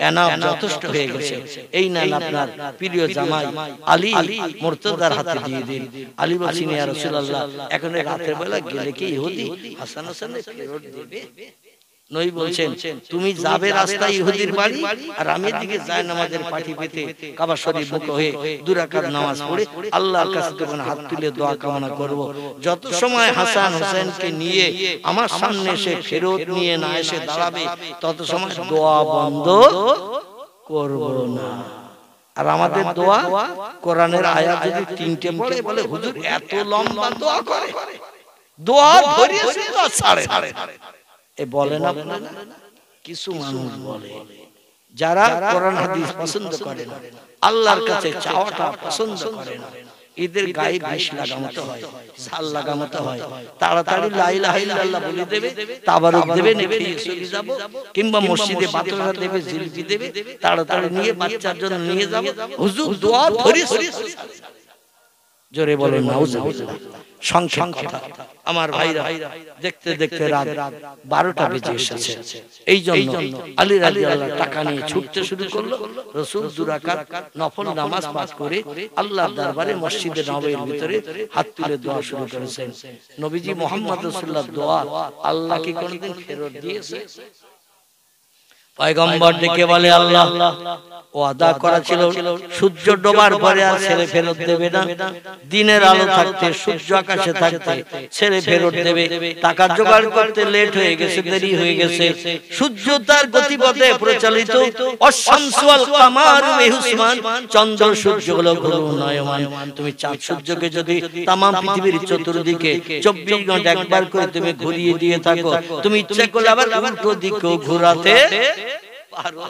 এনাফ যথেষ্ট হয়ে গেছে। এই নেন আপনার প্রিয় জামাই আলী মুর্তজার হাতে দিয়ে দিন। আলী বলছেন, ইয়া রাসূলুল্লাহ, এখন রাতের বেলা গেলে কি ইহুদি হাসান হোসেনের ফেরত দেবে? নবী বলছেন, তুমি যাবে রাস্তায় ইহুদির বাড়ি, আর আমি এদিকে যায় নামাজের পাঠি পেতে কাবা শরীফ মুখ হয়ে 2 রাকাত নামাজ পড়ে আল্লাহর কাছে তখন হাত তুলে দোয়া কামনা করব। যত সময় হাসান হোসেনকে নিয়ে আমার সামনে এসে ফেরত নিয়ে না এসে দাঁড়াবে তত সময় দোয়া বন্ধ করব না। আর আমাদের দোয়া কোরআনের আয়াত যদি 3টে পড়ে বলে হুজুর এত লম্বা দোয়া করে, দোয়া ধরিয়েছে না ছাড়ে এ বলে না। কিছু মানুষ বলে যারা কোরআন হাদিস পছন্দ করে না, আল্লাহর কাছে চাওয়াটা পছন্দ করে না, এদের গায়ে বিষ লাগাতে হয়, ঝাল লাগাতে হয়। তাড়াতাড়ি লা ইলাহা ইল্লাল্লাহ বলে দেবে, তাবারুক দেবে, নেবে নিয়ে চলে যাব, কিংবা মসজিদে বাতরা দেবে, জিলপি দেবে, তাড়াতাড়ি নিয়ে বাচ্চার জন্য নিয়ে যাব, হুজুর দোয়া ধরিয়েছে। জোরে বলে নাউজুবিল্লাহ। সংক্ষেপ কথা, আমার ভাইরা, দেখতে দেখতে রাত 12টা বেজে এসেছে। এই জন্য আলী রাদিয়াল্লাহু টাকা নিয়ে ছুটতে শুরু করলো। রাসূল 2 রাকাত নফল নামাজ পাঠ করে আল্লাহর দরবারে মসজিদে নববীর ভিতরে হাত তুলে দোয়া শুরু করেছেন। নবীজি মুহাম্মদ রাসূলুল্লাহর দোয়া আল্লাহ কি কোনদিন ফেরত দিয়েছে? পয়গম্বর ডেকে বলে, আল্লাহ ওয়াদা করা ছিল সূর্য ডোবার পরে আর ছেলে ফেরত দেবে না, দিনের আলো থাকতে সূর্য আকাশে থাকতে ছেলে ফেরত দেবে। টাকা জোগাড় করতে লেট হয়ে গেছে, দেরি হয়ে গেছে। সূর্য তার গতিপথে প্রচলিত, অশামসু ওয়াল কামারু বিহুসমান, চন্দ্র সূর্য হলো ঘূর্ণায়মান। তুমি চাঁদ সূর্যকে যদি তামাম পৃথিবীর চতুর্দিকে 24 ঘন্টা একবার করে তুমি ঘুরিয়ে দিয়ে থাকো, তুমি ইচ্ছা করলে আবার উল্টো দিকেও ঘোরাতে পারো।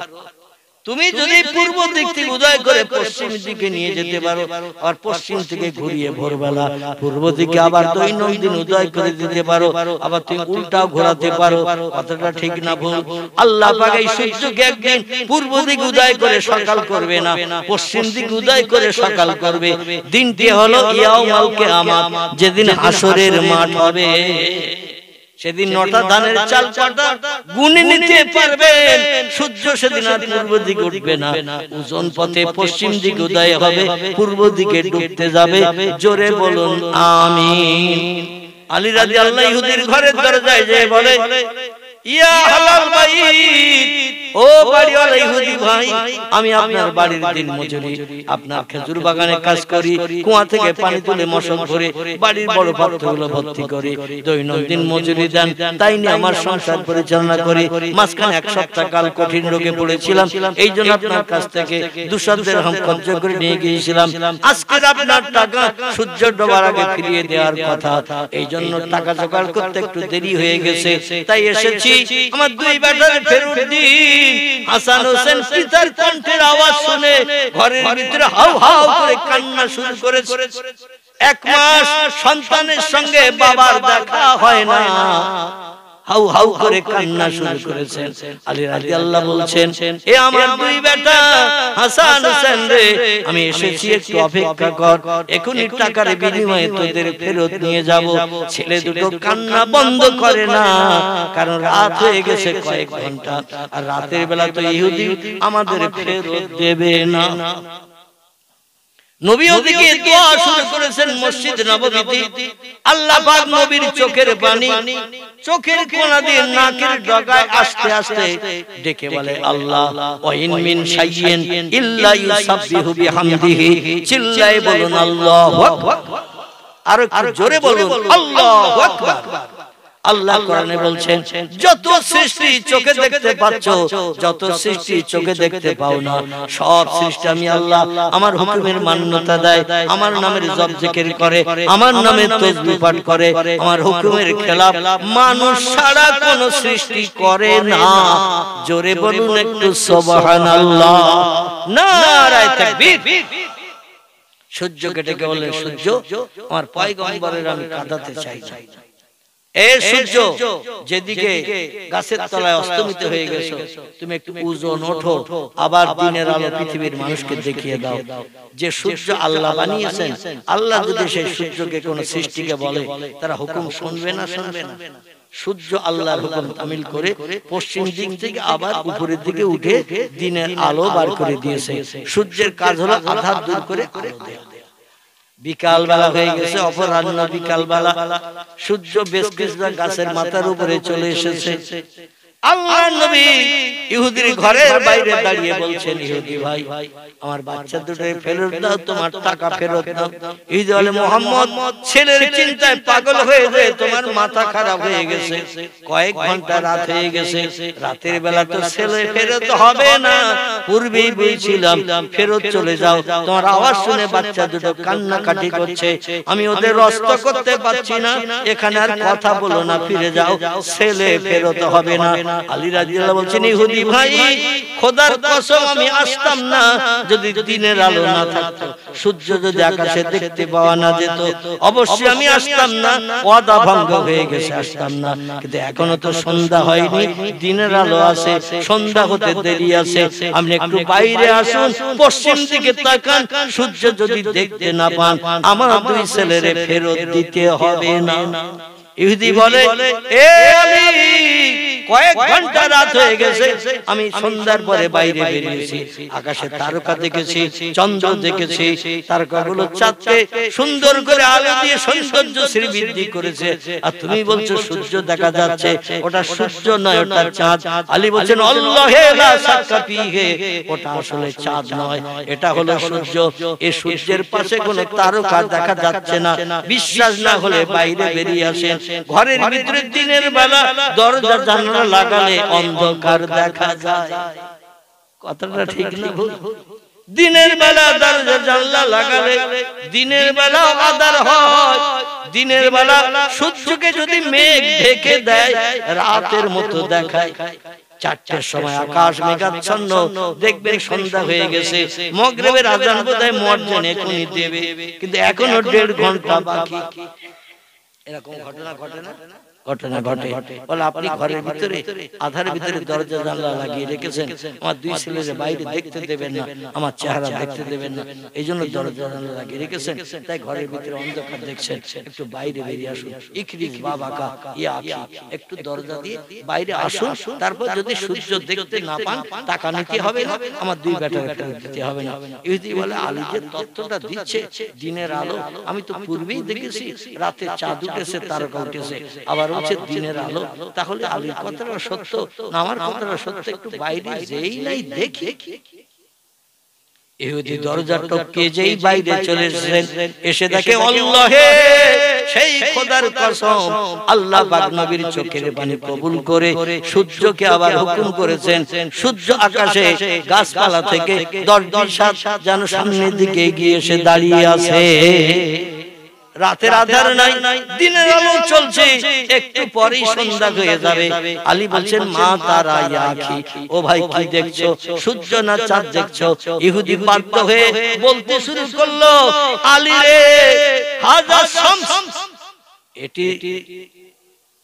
তুমি যদি পূর্ব দিক থেকে উদয় করে পশ্চিম দিকে নিয়ে যেতে পারো, আর পশ্চিম থেকে ঘুরিয়ে ভোরবেলা পূর্ব দিকে আবার দৈনন্দিন উদয় করে দিতে পারো, আবার তুমি উল্টাও ঘোরাতে পারো। কথাটা ঠিক না ভুল? আল্লাহ পাক এই সূর্যকে একদিন পূর্ব দিকে উদয় করে সকাল করবে না, পশ্চিম দিকে উদয় করে সকাল করবে। দিনটি হলো ইয়াউমুল কিয়ামাত, যেদিন হাসরের মাঠ হবে। সেদিন 9টা ধানের চাল কটা গুনে নিতে পারবেন। সূর্য সেদিন আর পূর্ব দিকে উঠবে না, ওজন পথে পশ্চিম দিকে উদয় হবে, পূর্ব দিকে ডুবতে যাবে। জোরে বলুন আমিন। আলী রাদিয়াল্লাহু ইহুদির ঘরের দরজায় যেয়ে বলে, ইয়া আহলাল বাইত, ও বাড়িওয়ালা ইহুদি ভাই, আমি আপনার বাড়ির দিন মজুরি, আপনার খেজুর বাগানে কাজ করি, কুয়া থেকে পানি তুলে মশক ভরে বাড়ির বড় পাত্রগুলো ভর্তি করে দৈনন্দিন মজুরি দেন, তাই নিয়ে আমার সংসার পরিচালনা করি। মাঝখানে 1 সপ্তাহ কাল কঠিন রোগে পড়েছিলাম, এই জন্য আপনার কাছ থেকে 200 দিরহাম খরচ করে নিয়ে গিয়েছিলাম। আজকে আপনার টাকা সূর্য ডোবার আগে ফিরিয়ে দেওয়ার কথা, এই জন্য টাকা জোগাড় করতে একটু দেরি হয়ে গেছে, তাই এসেছি। আমার 2 বেটার ফেরত দিন। হাসান হোসেন পিতার কণ্ঠের আওয়াজ শুনে ঘরের ভিতরে হাউ হাউ করে কান্না শুরু করেছে। 1 মাস সন্তানের সঙ্গে বাবার দেখা হয় না, হাউ হাউ করে কান্না শুরু করেছেন। আলী রাদিয়াল্লাহু বলছেন, এ আমার 2 বেটা হাসান হোসেন রে, আমি এসেছি, একটু অপেক্ষা কর, এখনই টাকার বিনিময়ে তোদের ফেরত নিয়ে যাব। ছেলে দুটো কান্না বন্ধ করে না, কারণ রাত হয়ে গেছে কয়েক ঘন্টা, আর রাতের বেলা তো ইহুদি আমাদের ফেরত দেবে না। নবী ওদিকে দোয়া শুরু করেছেন মসজিদ নববীতে। আল্লাহ পাক নবীর চোখের পানি চোখের কোণা দিয়ে নাকের ডগায় আস্তে আস্তে ডেকে বলে, আল্লাহ ওয়া ইন মিন শাইইন ইল্লা ইউসাব্বিহু বিহামদিহি, চিল্লায়ে বলুন আল্লাহু আকবার। আর একটু জোরে বলুন আল্লাহু আকবার। আল্লাহ কোরআনে বলছেন, যত সৃষ্টি চোখে দেখতে পাচ্ছ, যত সৃষ্টি চোখে দেখতে পাও না, সব সৃষ্টি আমি আল্লাহ আমার হুকুমের মান্যতা দেয়, আমার নামের জপ জিকির করে, আমার নামে তাসবিহ পাঠ করে, আমার হুকুমের খেলাফ মানুষ ছাড়া কোন সৃষ্টি করে না। জোরে বলুন একটু সুবহানাল্লাহ, নারায়ে তাকবীর। সূর্যকে ডেকে বলে, সূর্য আমার পয়গম্বরের আমি কাঁদাতে চাই না। এ সূর্য, যেদিকে গাছের তলায় অস্তমিত হয়ে গেছো, তুমি একটু ওজন ওঠো, আবার দিনের আলো পৃথিবীর মানুষকে দেখিয়ে দাও যে সূর্য আল্লাহ বানিয়েছেন। আল্লাহ যদি সেই সূর্যকে কোন সৃষ্টিকে বলে, তারা হুকুম শুনবে না? শুনবে না। সূর্য আল্লাহর হুকুম তামিল করে পশ্চিম দিক থেকে আবার উপরের দিকে উঠে দিনের আলো বার করে দিয়েছে। সূর্যের কাজ হলো আধার দূর করে আলো দেয়া। বিকাল বেলা হয়ে গেছে, অপরাহ্ন বিকাল বেলা, সূর্য বেশ কিছুটা গাছের মাথার উপরে চলে এসেছে। আল্লাহর নবী ইহুদির ঘরের বাইরে দাঁড়িয়ে বলছেন, ইহুদি ভাই, আমার বাচ্চা দুটো ফেরত দাও, তোমার টাকা ফেরত দাও। ইহুদি বলে, মুহাম্মদ, ছেলের চিন্তায় পাগল হয়ে যায়, তোমার মাথা খারাপ হয়ে গেছে, কয়েক ঘন্টা রাত হয়ে গেছে, রাতের বেলা তো ছেলে ফেরত হবে না, পূর্বেই বলেছিলাম ফেরত চলে যাও। তোমার আওয়াজ শুনে বাচ্চা দুটো কান্নাকাটি করছে, আমি ওদের রস্ত করতে পারছি না, এখানে আর কথা বলো না, ফিরে যাও, ছেলে ফেরত হবে না। আলী রাদিয়াল্লাহু বলছেন, ইহুদি ভাই, খোদার কসম আমি আসতাম না যদি দিনের আলো না থাকতো, সূর্য যদি আকাশে দেখতে পাওয়া না যেত, অবশ্যই আমি আসতাম না, ওয়াদা ভঙ্গ হয়ে গেছে, আসতাম না। কিন্তু এখনো তো সন্ধ্যা হয়নি, দিনের আলো আছে, সন্ধ্যা হতে দেরি আছে, আপনি একটু বাইরে আসুন, পশ্চিম দিকে তাকান, সূর্য যদি দেখতে না পান, আমার 2 ছেলেরে ফেরত দিতে হবে না। ইহুদি বলে, এ আলী, কয়েক ঘন্টা রাত হয়ে গেছে, আমি সন্ধ্যার পরে বাইরে বেরিয়েছি, আকাশে তারকা দেখেছি, চন্দ্র দেখেছি, তারকাগুলো চাঁদকে সুন্দর করে আলো দিয়ে সৌন্দর্য শ্রীবৃদ্ধি করেছে। আর তুমি বলছো সূর্য দেখা যাচ্ছে, ওটা সূর্য নয়, ওটা চাঁদ। আলী বলছেন আল্লাহে লা শাক্কা ফীহি, ওটা আসলে চাঁদ নয়, এটা হলো সূর্য। এই সূর্যের পাশে কোনো তারকা দেখা যাচ্ছে না। বিশ্বাস না হলে বাইরে বেরিয়ে আসেন। ঘরের ভিতরে দিনের বেলা দরজা জানালা লাগালে অন্ধকার দেখা যায়। কথাটা ঠিক না ভুল? দিনের বেলা দরজা জানলা লাগালে দিনের বেলা আঁধার হয়। দিনের বেলা সূর্যকে যদি মেঘ ঢেকে দেয় রাতের মতো দেখায়। 4টার সময় আকাশ মেঘাচ্ছন্ন, দেখবেন সন্ধ্যা হয়ে গেছে, মাগরিবের আযান বোধহয় মুয়াজ্জিন এখনই দেবে, কিন্তু এখনো 1.5 ঘন্টা বাকি। এরকম ঘটনা ঘটে না? ঘটনা ঘটে। বলে আপনি ঘরের ভিতরে আধারের ভিতরে দরজা জানলা লাগিয়ে রেখেছেন, আমার 2 ছেলেরে বাইরে দেখতে দেবেন না, আমার চেহারা দেখতে দেবেন না, এই জন্য দরজা জানলা লাগিয়ে রেখেছেন, তাই ঘরের ভিতরে অন্ধকার দেখছেন। একটু বাইরে বেরিয়ে আসুন। ইকরিজ বাবা কা ইয়া আখি, একটু দরজা দিয়ে বাইরে আসুন, তারপর যদি সূর্য দেখতে না পান টাকা নিতে হবে না, আমার 2 বেটার ফেরত দিতে হবে না। ইহুদি বলে আলী যে তত্ত্বটা দিচ্ছে দিনের আলো, আমি তো পূর্বেই দেখেছি রাতে চাঁদ উঠেছে, তারকা উঠেছে, আবার হচ্ছে দিনের আলো, তাহলে আলীর কথাটা সত্য না আমার কথাটা সত্য? একটু বাইরে যেই নাই দেখি। ইহুদি দরজা টপকে যেই বাইরে চলে এসেছেন, এসে দেখে আল্লাহে, সেই খোদার কসম, আল্লাহ পাক নবীর চোখের পানি কবুল করে সূর্যকে আবার হুকুম করেছেন, সূর্য আকাশে গাছপালা থেকে 10 দিশা যেন সামনের দিকে এগিয়ে এসে দাঁড়িয়ে আছে। রাতের আধার নাই, দিনের আলো চলছে, একটু পরেই সন্ধ্যা হয়ে যাবে। আলী বলছেন মা তারা ইয়া আখি, ও ভাই কি দেখছো, সূর্য না চাঁদ দেখছো? ইহুদি বাধ্য হয়ে বলতে শুরু করলো, আলী রে হাযা শামস, এটি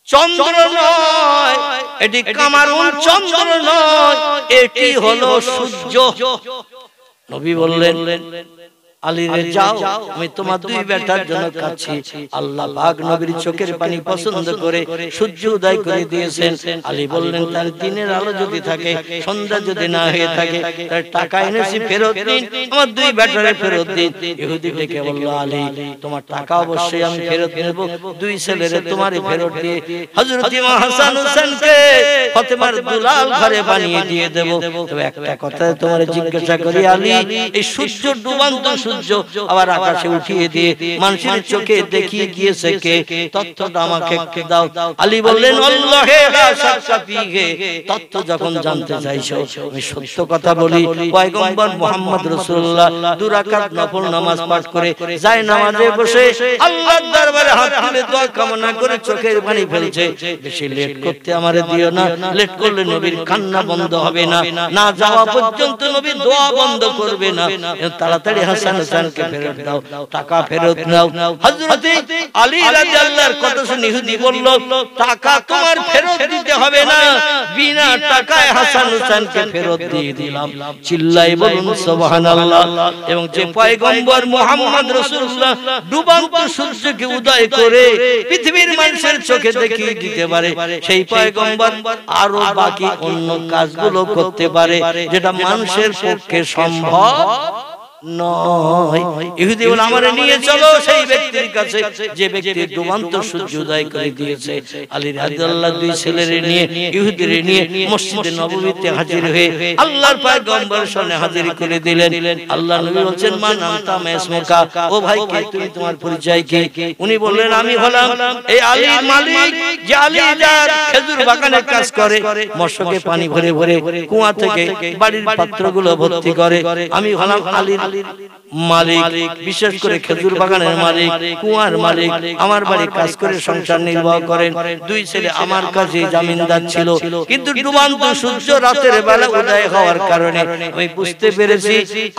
চন্দ্র নয়, এটি কামারুন চন্দ্র নয়, এটি হলো সূর্য। নবী বললেন আলী রে যাও, আমি তোমার 2 বেটার জন্য কাঁদছি। আল্লাহ পাক নবীর চোখের পানি পছন্দ করে সূর্য উদয় করে দিয়েছেন। আলী বললেন তার দিনের আলো যদি থাকে, সন্ধ্যা যদি না হয়ে থাকে, তার টাকা এনেছি ফেরত দিন, আমার 2 বেটারে ফেরত দিন। ইহুদি ডেকে বলল আলী তোমার টাকা অবশ্যই আমি ফেরত নেব, 2 ছেলেরে তোমারই ফেরত দিয়ে হযরত ইমাম হাসান হোসেনকে ফাতেমার দুলাল ঘরে বানিয়ে দিয়ে দেব। তবে একটা কথা তোমারে জিজ্ঞাসা করি আলী, এই সূর্য ডুবান্ত সূর্য আবার আকাশে উঠিয়ে দিয়ে মানুষের চোখে দেখিয়ে গিয়েছে কে? তত্ত্বটা আমাকে দাও। আলী বললেন আল্লাহে লা শাক্কা ফীহি, তত্ত্ব যখন জানতে চাইছো আমি সত্য কথা বলি। পয়গম্বর মুহাম্মদ রাসূলুল্লাহ 2 রাকাত নফল নামাজ পাঠ করে যায় নামাজে বসে আল্লাহর দরবারে হাত তুলে দোয়া কামনা করে চোখের পানি ফেলছে। বেশি লেট করতে আমারে দিও না, লেট করলে নবীর কান্না বন্ধ হবে না, না যাওয়া পর্যন্ত নবী দোয়া বন্ধ করবে না। তাড়াতাড়ি হাসান হোসেনকে ফেরত দাও, টাকা ফেরত নাও। হযরত আলী রাদিয়াল্লাহর কথা শুনে ইহুদি বলল টাকা তোমার ফেরত দিতে হবে না, বিনা টাকায় হাসান হোসেনকে ফেরত দিয়ে দিলাম। চিল্লাই বলুন সুবহানাল্লাহ। এবং যে পয়গম্বর মুহাম্মদ রাসূলুল্লাহ ডুবান্ত সূর্যকে উদয় করে পৃথিবীর মানুষের চোখে দেখিয়ে দিতে পারে, সেই পয়গম্বর আরো বাকি অন্য কাজগুলো করতে পারে যেটা মানুষের পক্ষে সম্ভব নয়। ইহুদি বলে আমারে নিয়ে চলো সেই ব্যক্তির কাছে যে ব্যক্তি ডুবান্ত সূর্য উদয় করে দিয়েছে। আলী রাদিয়াল্লাহু 2 ছেলেরে নিয়ে ইহুদিরে নিয়ে মসজিদে নববীতে হাজির হয়ে আল্লাহর পয়গম্বরের সামনে হাজির করে দিলেন। আল্লাহর নবী বলেন মান আনতা মা ইসমুকা, ও ভাই কে তুমি, তোমার পরিচয় কি? উনি বললেন আমি হলাম এই আলীর মালিক, যে আলী যার খেজুর বাগানে কাজ করে, মশকে পানি ভরে ভরে কুয়া থেকে বাড়ির পাত্রগুলো ভর্তি করে। আমি হলাম আলীর মালিক, বিশেষ করে খেজুর বাগানের মালিক, কুয়ার মালিক। আমার বাড়ি কাজ করে সংসার নির্বাহ করেন। 2 ছেলে আমার কাছে জামিনদার ছিল, কিন্তু ডুবান্ত সূর্য রাতের বেলা উদয় হওয়ার কারণে আমি বুঝতে পেরেছি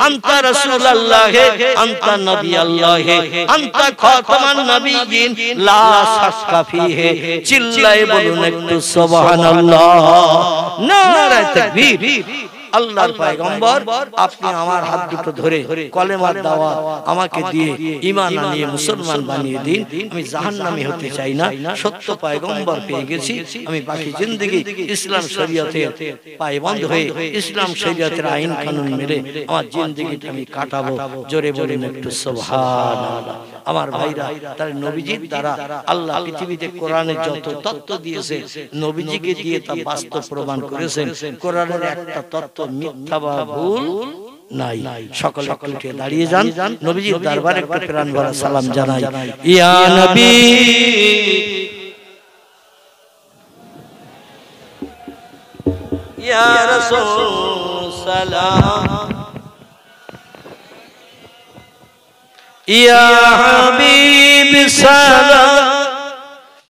আনতা রাসূলুল্লাহ, আনতা নবী আল্লাহ, আনতা খাতামান নবিয়্যিন লা শাক্কা ফীহি। চিল্লায়ে বলুন একটু সুবহানাল্লাহ, নারে তাকবীর। আল্লাহর পয়গম্বর আপনি আমার হাত দুটো ধরে কলেমার দাওয়াত আমাকে দিয়ে ঈমান আনিয়ে মুসলমান বানিয়ে দিন। আমি জাহান্নামী হতে চাই না, সত্য পয়গম্বর পেয়ে গেছি, আমি বাকি জিন্দেগি ইসলাম শরীয়তের পায়বন্ধ হয়ে ইসলাম শরীয়তের আইন কানুন মেনে আমার জিন্দেগিটা আমি কাটাবো। জোরে বলুন একটু সুবহানাল্লাহ। আমার ভাইরা, তার নবীজির দ্বারা আল্লাহ পৃথিবীতে কোরআনের যত তত্ত্ব দিয়েছে নবীজিকে দিয়ে তা বাস্তব প্রমাণ করেছেন। কোরআনের একটা তত্ত্ব মিথ্যা বা ভুল নাই। সকলে একটু উঠে দাঁড়িয়ে যান, নবীজির দরবারে একটা প্রাণ ভরা সালাম জানাই। ইয়া নবী ইয়া রাসূল সালাম, ইয়া হাবিব সালাম,